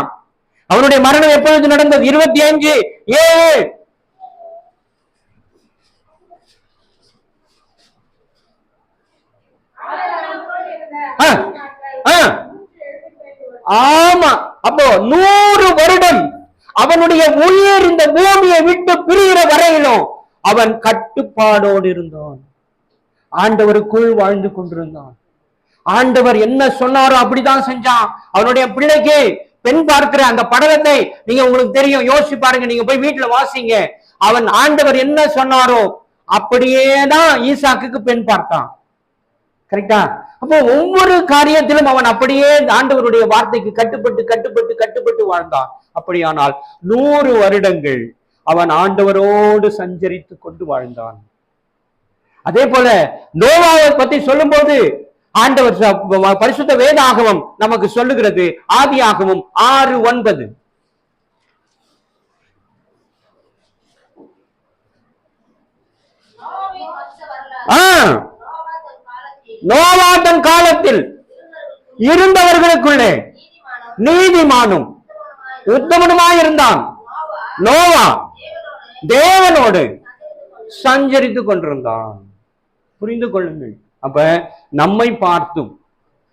அவனுடைய மரணம் எப்பொழுது நடந்தது? 25:7. ஆமா. அப்போ 100 வருடம் அவனுடைய உயிர் இந்த பூமியை விட்டு பிரிகிற வரையிலும் அவன் கட்டுப்பாடோடு இருந்தான், ஆண்டவருக்குள் வாழ்ந்து கொண்டிருந்தான். ஆண்டவர் என்ன சொன்னாரோ அப்படிதான் செஞ்சான். அவனுடைய பிள்ளைக்கு பெண் பார்க்கிற அந்த படலத்தை நீங்க உங்களுக்கு தெரியும், யோசிச்சு பாருங்க, நீங்க போய் வீட்டுல வாசிங்க. அவன் ஆண்டவர் என்ன சொன்னாரோ அப்படியேதான் ஈசாக்குக்கு பெண் பார்த்தான். கரெக்டா? அப்போ ஒவ்வொரு காரியத்திலும் அவன் அப்படியே ஆண்டவருடைய வார்த்தைக்கு கட்டுப்பட்டு கட்டுப்பட்டு கட்டுப்பட்டு வாழ்ந்தான். அப்படியானால் 100 வருடங்கள் அவன் ஆண்டவரோடு சஞ்சரித்து கொண்டு வாழ்ந்தான். அதே போல நோவாவை பத்தி சொல்லும் போது ஆண்டவர் பரிசுத்த வேதாகமம் நமக்கு சொல்லுகிறது. ஆதியாகமம் 6:9. நோவா தன் காலத்தில் இருந்தவர்களுக்குள்ளே நீதிமானும் உத்தமனுமாயிருந்தான். நோவா தேவனோடு சஞ்சரித்து கொண்டிருந்தான். புரிந்து கொள்ளுங்கள். அப்ப நம்மை பார்த்தும்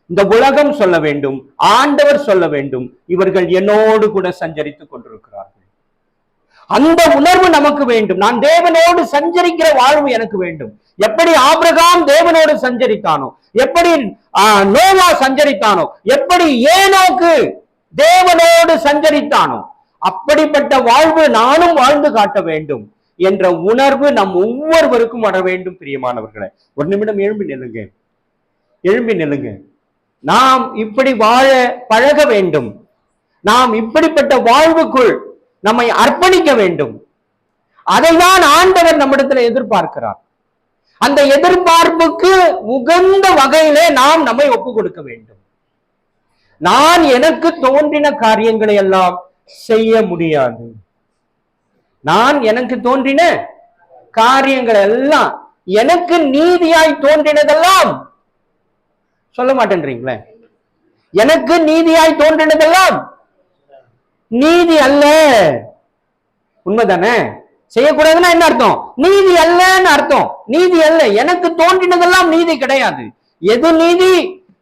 இந்த உலகம் சொல்ல வேண்டும், ஆண்டவர் சொல்ல வேண்டும், இவர்கள் என்னோடு கூட சஞ்சரித்துக் கொண்டிருக்கிறார்கள். அந்த உணர்வு நமக்கு வேண்டும். நான் தேவனோடு சஞ்சரிக்கிற வாழ்வு எனக்கு வேண்டும். எப்படி ஆபிரகாம் தேவனோடு சஞ்சரித்தானோ, எப்படி நோவா சஞ்சரித்தானோ, எப்படி ஏனோக்கு தேவனோடு சஞ்சரித்தானோ, அப்படிப்பட்ட வாழ்வு நானும் வாழ்ந்து காட்ட வேண்டும் என்ற உணர்வு நம் ஒவ்வொருவருக்கும் வர வேண்டும். பிரியமானவர்களே, ஒரு நிமிடம் எழும்பி நில்லுங்க, எழும்பி நில்லுங்க. நாம் இப்படி வாழ பழக வேண்டும். நாம் இப்படிப்பட்ட வாழ்வுக்குள் நம்மை அர்ப்பணிக்க வேண்டும். அதைதான் ஆண்டவர் நம்மிடத்துல எதிர்பார்க்கிறார். அந்த எதிர்பார்ப்புக்கு உகந்த வகையிலே நாம் நம்மை ஒப்பு கொடுக்க வேண்டும். நான் எனக்கு தோன்றின காரியங்களை எல்லாம் செய்ய முடியாது. நான் எனக்கு தோன்றின காரியங்கள் எல்லாம், எனக்கு நீதியாய் தோன்றினதெல்லாம் சொல்ல மாட்டேன்றீங்களே. எனக்கு நீதியாய் தோன்றினதெல்லாம் நீதி அல்ல. உண்மைதானே? செய்யக்கூடாதுன்னா என்ன அர்த்தம்? நீதி அல்லன்னு அர்த்தம். நீதி அல்ல, எனக்கு தோன்றினதெல்லாம் நீதி கிடையாது. எது நீதி?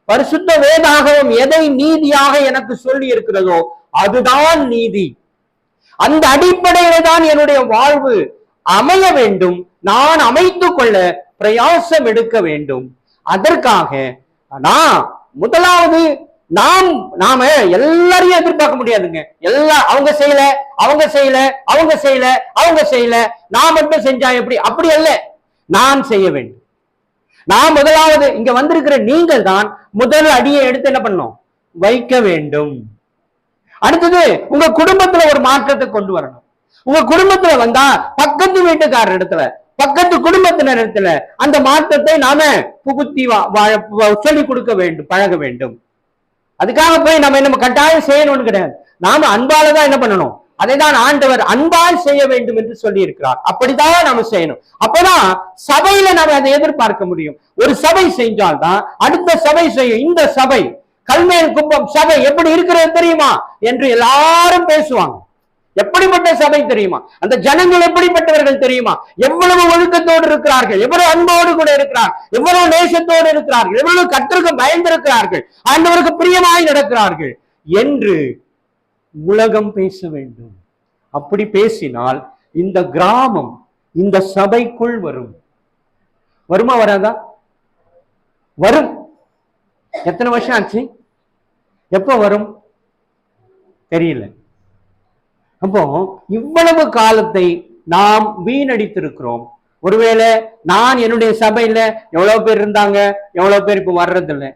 பரிசுத்த வேதாகமம் எதை நீதியாக எனக்கு சொல்லி இருக்கிறதோ அதுதான் நீதி. அந்த அடிப்படையில தான் என்னுடைய வாழ்வு அமைய வேண்டும். நான் அமைத்துக் கொள்ள பிரயாசம் எடுக்க வேண்டும். அதற்காக முதலாவது நாம எல்லாரையும் எதிர்பார்க்க முடியாதுங்க. அவங்க செய்யல, அவங்க செய்யல, அவங்க செய்யல, அவங்க செய்யல, நான் மட்டும் செஞ்சா எப்படி? அப்படி அல்ல. நான் செய்ய வேண்டும். நான் முதலாவது இங்க வந்திருக்கிற நீங்கள் தான் முதல் அடியை எடுத்து என்ன பண்ணணும்? வைக்க வேண்டும். அடுத்தது உங்க குடும்பத்துல ஒரு மாற்றத்தை கொண்டு வரணும். உங்க குடும்பத்துல வந்தா பக்கத்து வீட்டுக்காரர் இடத்துல, பக்கத்து குடும்பத்தினர் இடத்துல அந்த மாற்றத்தை நாம புகுத்தி சொல்லிக் கொடுக்க வேண்டும், பழக வேண்டும். அதுக்காக போய் நம்ம கட்டாயம் செய்யணும்னு கிடையாது. நாம அன்பாலதான் என்ன பண்ணணும்? அதை தான் ஆண்டவர் அன்பால் செய்ய வேண்டும் என்று சொல்லி இருக்கிறார். அப்படிதான் நாம செய்யணும். அப்பதான் சபையில நாம அதை எதிர்பார்க்க முடியும். ஒரு சபை செஞ்சால்தான் அடுத்த சபை செய்யும். இந்த சபை கல்மேல் குப்பம் சபை எப்படி இருக்கிறது தெரியுமா என்று எல்லாரும் பேசுவாங்க. எப்படிப்பட்ட சபை தெரியுமா? அந்த ஜனங்கள் எப்படிப்பட்டவர்கள் தெரியுமா? எவ்வளவு ஒழுக்கத்தோடு இருக்கிறார்கள், எவ்வளவு அன்போடு கூட இருக்கிறார்கள், எவ்வளவு நேசத்தோடு இருக்கிறார்கள், எவ்வளவு கர்த்தருக்கு பயந்திருக்கிறார்கள், ஆண்டவருக்கு பிரியமாய் நடக்கிறார்கள் என்று உலகம் பேச வேண்டும். அப்படி பேசினால் இந்த கிராமம் இந்த சபைக்குள் வரும். வருமா வராதா? வரும். எத்தனை வருஷம் ஆச்சு? எப்ப வரும் தெரியல. அப்போ இவ்வளவு காலத்தை நாம் வீணடித்திருக்கிறோம். ஒருவேளை நான் என்னுடைய சபையில எவ்வளவு பேர் இருந்தாங்க, எவ்வளவு பேர் இப்ப வர்றதில்லை.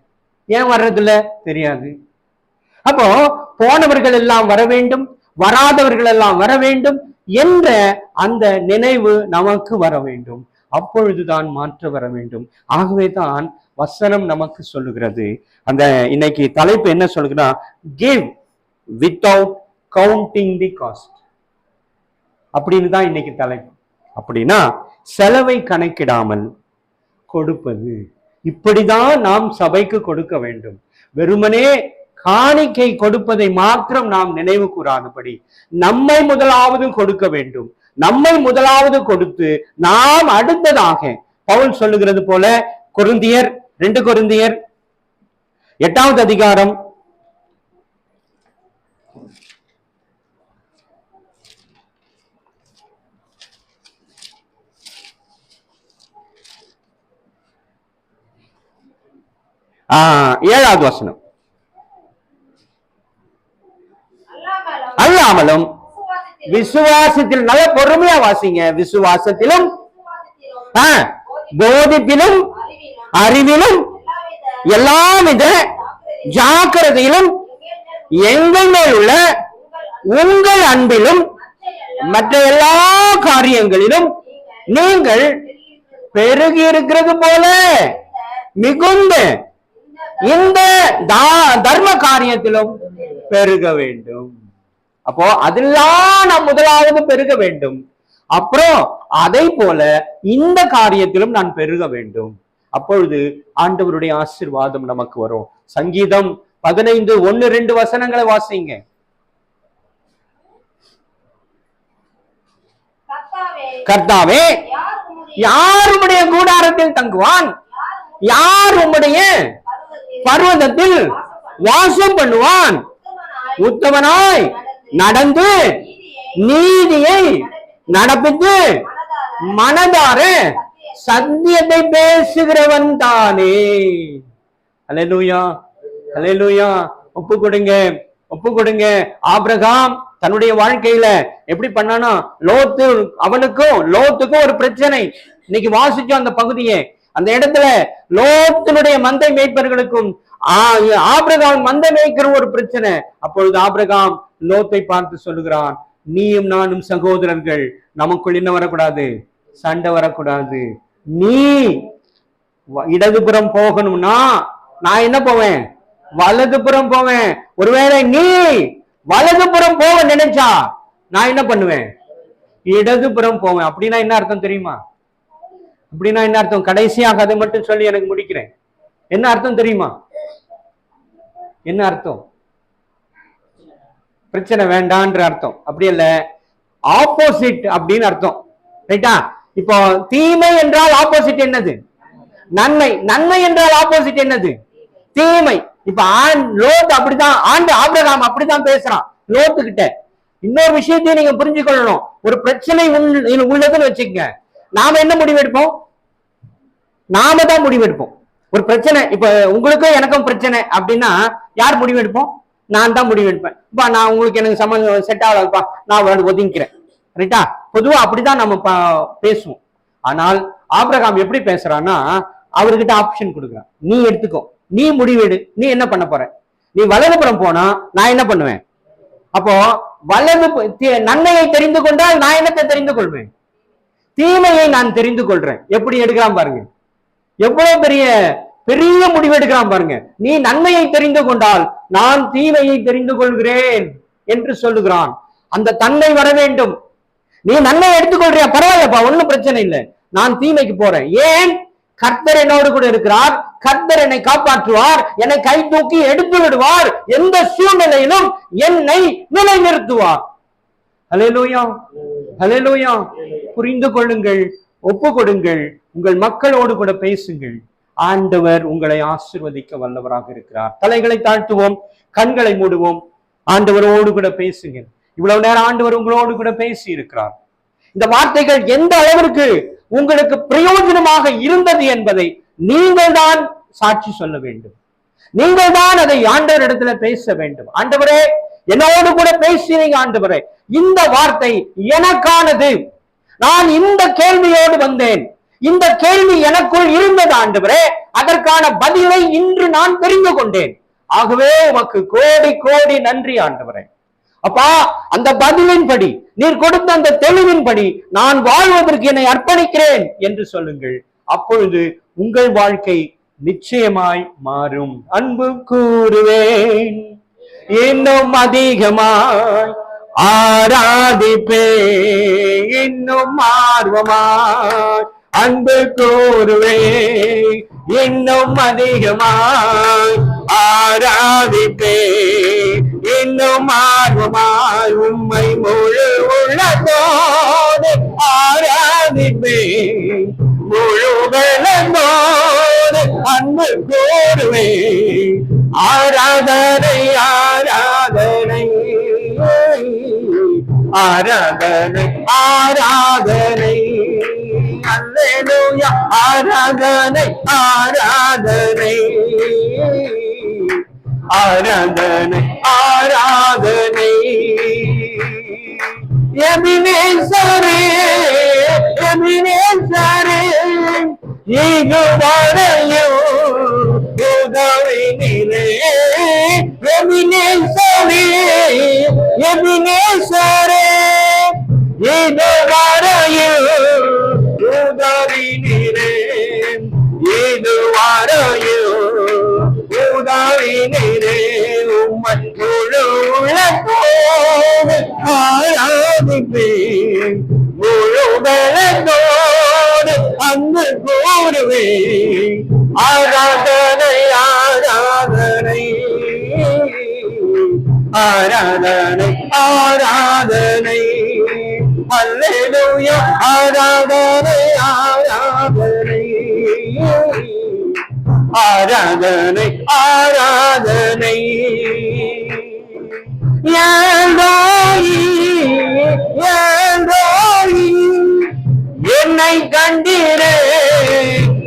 ஏன் வர்றதில்லை தெரியாது. அப்போ போனவர்கள் எல்லாம் வர வேண்டும், வராதவர்கள் எல்லாம் வர வேண்டும் என்ற அந்த நினைவு நமக்கு வர வேண்டும். அப்பொழுதுதான் மாற்ற வர வேண்டும். ஆகவே தான் வசனம் நமக்கு சொல்லுகிறது. அந்த இன்னைக்கு தலைப்பு என்ன சொல்லுகிறா? Give without counting the cost அப்படின்னு தான் இன்னைக்கு தலைப்பு. அப்படின்னா செலவை கணக்கிடாமல் கொடுப்பது. இப்படிதான் நாம் சபைக்கு கொடுக்க வேண்டும். வெறுமனே காணிக்கை கொடுப்பதை மாத்திரம் நாம் நினைவு கூறாதபடி நம்மை முதலாவது கொடுக்க வேண்டும். நம்மை முதலாவது கொடுத்து நாம் அடுத்ததாக பவுல் சொல்லுகிறது போல கொரிந்தியர் 2 கொரிந்தியர் 8வது அதிகாரம் 7வது வசனம். அல்லாமலும் விசுவாசத்தில், நல்ல பொறுமையா வாசிங்க. விசுவாசத்திலும் போதிப்பிலும் அறிவிலும் எல்லாவித ஜாக்கிரதையிலும் எங்கள் மேல் உள்ள உங்கள் அன்பிலும் மற்ற எல்லா காரியங்களிலும் நீங்கள் பெருகி இருக்கிறது போல மிகுந்த இந்த தர்ம காரியத்திலும் பெருக வேண்டும். அப்போ அதெல்லாம் நாம் முதலாவது பெருக வேண்டும். அப்புறம் அதை போல இந்த காரியத்திலும் நான் பெருக வேண்டும். அப்பொழுது ஆண்டவருடைய ஆசீர்வாதம் நமக்கு வரும். சங்கீதம் 15:1-2 வசனங்களை வாசிங்க. கர்த்தாவே, யார் உம்முடைய கூடாரத்தில் தங்குவான்? யார் உம்முடைய பர்வதத்தில் வாசம் பண்ணுவான்? உத்தமனாய் நடந்து நீதியை நடப்பித்து மனதார சத்தியத்தை பேசுகிறவன் தானே. அல்லேலூயா, அல்லேலூயா. ஒப்பு கொடுங்க, ஒப்பு கொடுங்க. ஆபிரகாம் தன்னுடைய வாழ்க்கையில எப்படி பண்ணானா, லோத்துக்கும் ஒரு பிரச்சனை. இன்னைக்கு வாசிச்சோம் அந்த பகுதியை. அந்த இடத்துல லோத்தினுடைய மந்தை மேய்ப்பர்களுக்கும் ஆபிரகாம் மந்தை மேய்க்கிற ஒரு பிரச்சனை. அப்பொழுது ஆபிரகாம் லோத்தை பார்த்து சொல்லுகிறான், நீயும் நானும் சகோதரர்கள், நமக்குள் என்ன வரக்கூடாது? சண்டை வரக்கூடாது. நீ இடதுபுறம் போகணும்னா நான் என்ன போவேன்? வலதுபுறம் போவேன். ஒருவேளை நீ வலதுபுறம் போக நினைச்சா நான் என்ன பண்ணுவேன்? இடதுபுறம் போவேன். அப்படின்னா என்ன அர்த்தம் தெரியுமா? அப்படின்னா என்ன அர்த்தம்? கடைசியாக அதை மட்டும் சொல்லி எனக்கு முடிக்கிறேன். என்ன அர்த்தம் தெரியுமா? என்ன அர்த்தம்? பிரச்சனை வேண்டான்ற அர்த்தம். அப்படி இல்ல, ஆப்போசிட் அப்படின்னு அர்த்தம். ரைட்டா? இப்போ தீமை என்றால் ஆப்போசிட் என்னது? நன்மை. நன்மை என்றால் ஆப்போசிட் என்னது? தீமை. இப்ப லோத் அப்படிதான், ஆபிரகாம் அப்படிதான் பேசுறான் லோத்து கிட்ட. இன்னொரு விஷயத்தையும் நீங்க புரிஞ்சு கொள்ளணும். ஒரு பிரச்சனை உள்ளதுன்னு வச்சுக்கங்க, நாம என்ன முடிவெடுப்போம்? நாம தான் முடிவெடுப்போம். ஒரு பிரச்சனை, இப்ப உங்களுக்கும் எனக்கும் பிரச்சனை அப்படின்னா யார் முடிவெடுப்போம்? நான் தான் முடிவெடுப்பேன். இப்ப நான் உங்களுக்கு எனக்கு சம்பந்தம் செட் ஆகலப்பா, நான் ஒதுங்கிக்கிறேன். ரைட்டா? பொதுவா அப்படிதான் நம்ம பேசுவோம். ஆனால் ஆபிரகாம் எப்படி பேசுறான்னா, அவர்கிட்ட ஆப்ஷன் கொடுக்குறான். நீ எடுத்துக்கோ, நீ முடிவெடு, நீ என்ன பண்ண போற? நீ வலதுபுறம் போனா நான் என்ன பண்ணுவேன்? அப்போ நன்மையை தெரிந்து கொண்டால் நான் என்னத்தை தெரிந்து கொள்வேன்? தீமையை நான் தெரிந்து கொள்றேன். எப்படி எடுக்கிறான் பாருங்க, எவ்வளவு பெரிய பெரிய முடிவு எடுக்கிறான் பாருங்க. நீ நன்மையை தெரிந்து கொண்டால் நான் தீமையை தெரிந்து கொள்கிறேன் என்று சொல்லுகிறான். அந்த தன்மை வர வேண்டும். நீ நன்மை எடுத்துக்கொள்றியா, பரவாயில்லப்பா, ஒண்ணும் பிரச்சனை இல்லை, நான் தீமைக்கு போறேன். ஏன்? கர்த்தர் என்னோடு கூட இருக்கிறார், கர்த்தர் என்னை காப்பாற்றுவார், என்னை கை தூக்கி எடுத்து விடுவார், எந்த சூழ்நிலையிலும் என்னை நிலைநிறுத்துவார். ஹல்லேலூயா, ஹல்லேலூயா. புரிந்து கொள்ளுங்கள், ஒப்பு கொடுங்கள், உங்கள் மக்களோடு கூட பேசுங்கள். ஆண்டவர் உங்களை ஆசீர்வதிக்க வல்லவராக இருக்கிறார். தலைகளை தாழ்த்துவோம், கண்களை மூடுவோம், ஆண்டவரோடு கூட பேசுங்க. இவ்வளவு நேரம் ஆண்டவர் உங்களோடு கூட பேசி இருக்கிறார். இந்த வார்த்தைகள் எந்த அளவிற்கு உங்களுக்கு பிரயோஜனமாக இருந்தது என்பதை நீங்கள் தான் சாட்சி சொல்ல வேண்டும். நீங்கள் தான் அதை ஆண்டவரிடத்துல பேச வேண்டும். ஆண்டவரே, என்னோடு கூட பேசினீங்க ஆண்டவரே, இந்த வார்த்தை எனக்கானது, நான் இந்த கேள்வியோடு வந்தேன், இந்த கேள்வி எனக்குள் இருந்தது ஆண்டவரே, அதற்கான பதிலை இன்று நான் தெரிந்து கொண்டேன். ஆகவே உமக்கு கோடி கோடி நன்றி ஆண்டவரே. அப்பா, அந்த பதிலின்படி, நீர் கொடுத்த அந்த தெளிவின்படி நான் வாழ்வதற்கு என்னை அர்ப்பணிக்கிறேன் என்று சொல்லுங்கள். அப்பொழுது உங்கள் வாழ்க்கை நிச்சயமாய் மாறும். அன்பு கூறுவேன், இன்னும் அதிகமாய் ஆராதிப்பேன், இன்னும் ஆர்வமாய் அன்பு கூறுவேன், இன்னும் அதிகமாய் ஆராதிப்பேன், இன்னும் ஆர்வமாய் உம்மை முழு உள்ளத்தோடு ஆராதிப்பேன், முழு பலத்தோடு அன்பு கூறுவேன். ஆராதனை ஆராதனை ஆராதனை ஆராதனை, அல்லேலூயா, ஆராதனை ஆராதனை ஆராதனை ஆராதனை. எபினேசரே, எபினேசரே, இதுவரையும் உதவினீரே. எபினேசரே, எபினேசரே, இதுவரையும் உதவினீரே, இதுவரையும் உதவினீரே. உம்மை முழு உள்ளத்தோடு ஆராதிப்பேன், முழு பலத்தோடு அன்பு கூறுவேன். ஆராதனை ஆராதனை ஆராதனை ஆராதனை, அல்லேலூயா, ஆராதனை ஆராதனை ஆராதனை ஆராதனை. என்னை கண்டீரே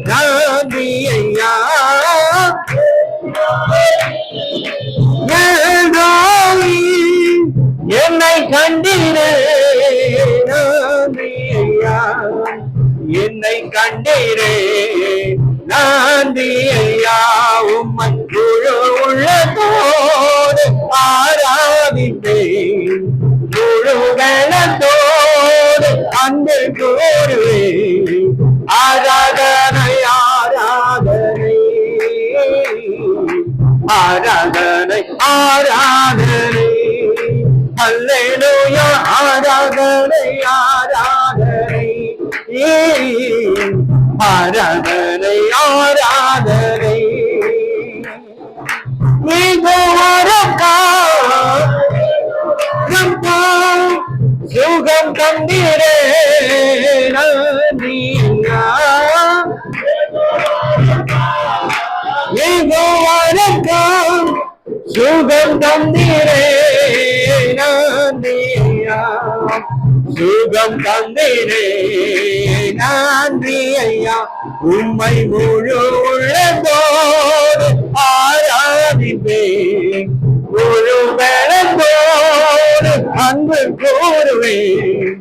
நம்பியையா, என்னை கண்டீரே நம்பியையா, என்னை கண்டீரே நம்பியையா. உம்மை முழு உள்ளத்தோடு ஆராதிப்பேன், முழு பலத்தோடு அன்பு கூறுவேன். ஆராதனை ஆராதனை ஆராதனை ஆராதனை, அல்லேலூயா, ஆராதனை ஆராதனை ஆராதனை ஆராதனை. சுகம் தந்தீரே நன்றியா, வணக்கம் சுகம் தந்தீரே நன்றியா, சுகம் தந்தீரே நன்றி ஐயா. உம்மை முழு உள்ளத்தோடு ஆராதிப்பேன், முழு பலத்தோடு அன்பு கூறுவேன்.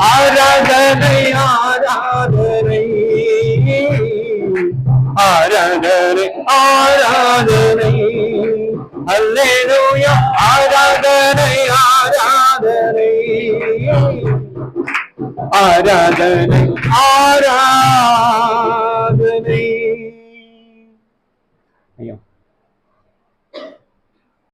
ஆராதனை ஆராதனை ஆராதனை அல்லேலூயா ஆராதனை ஆராதனை ஆராதனை ஆராதனை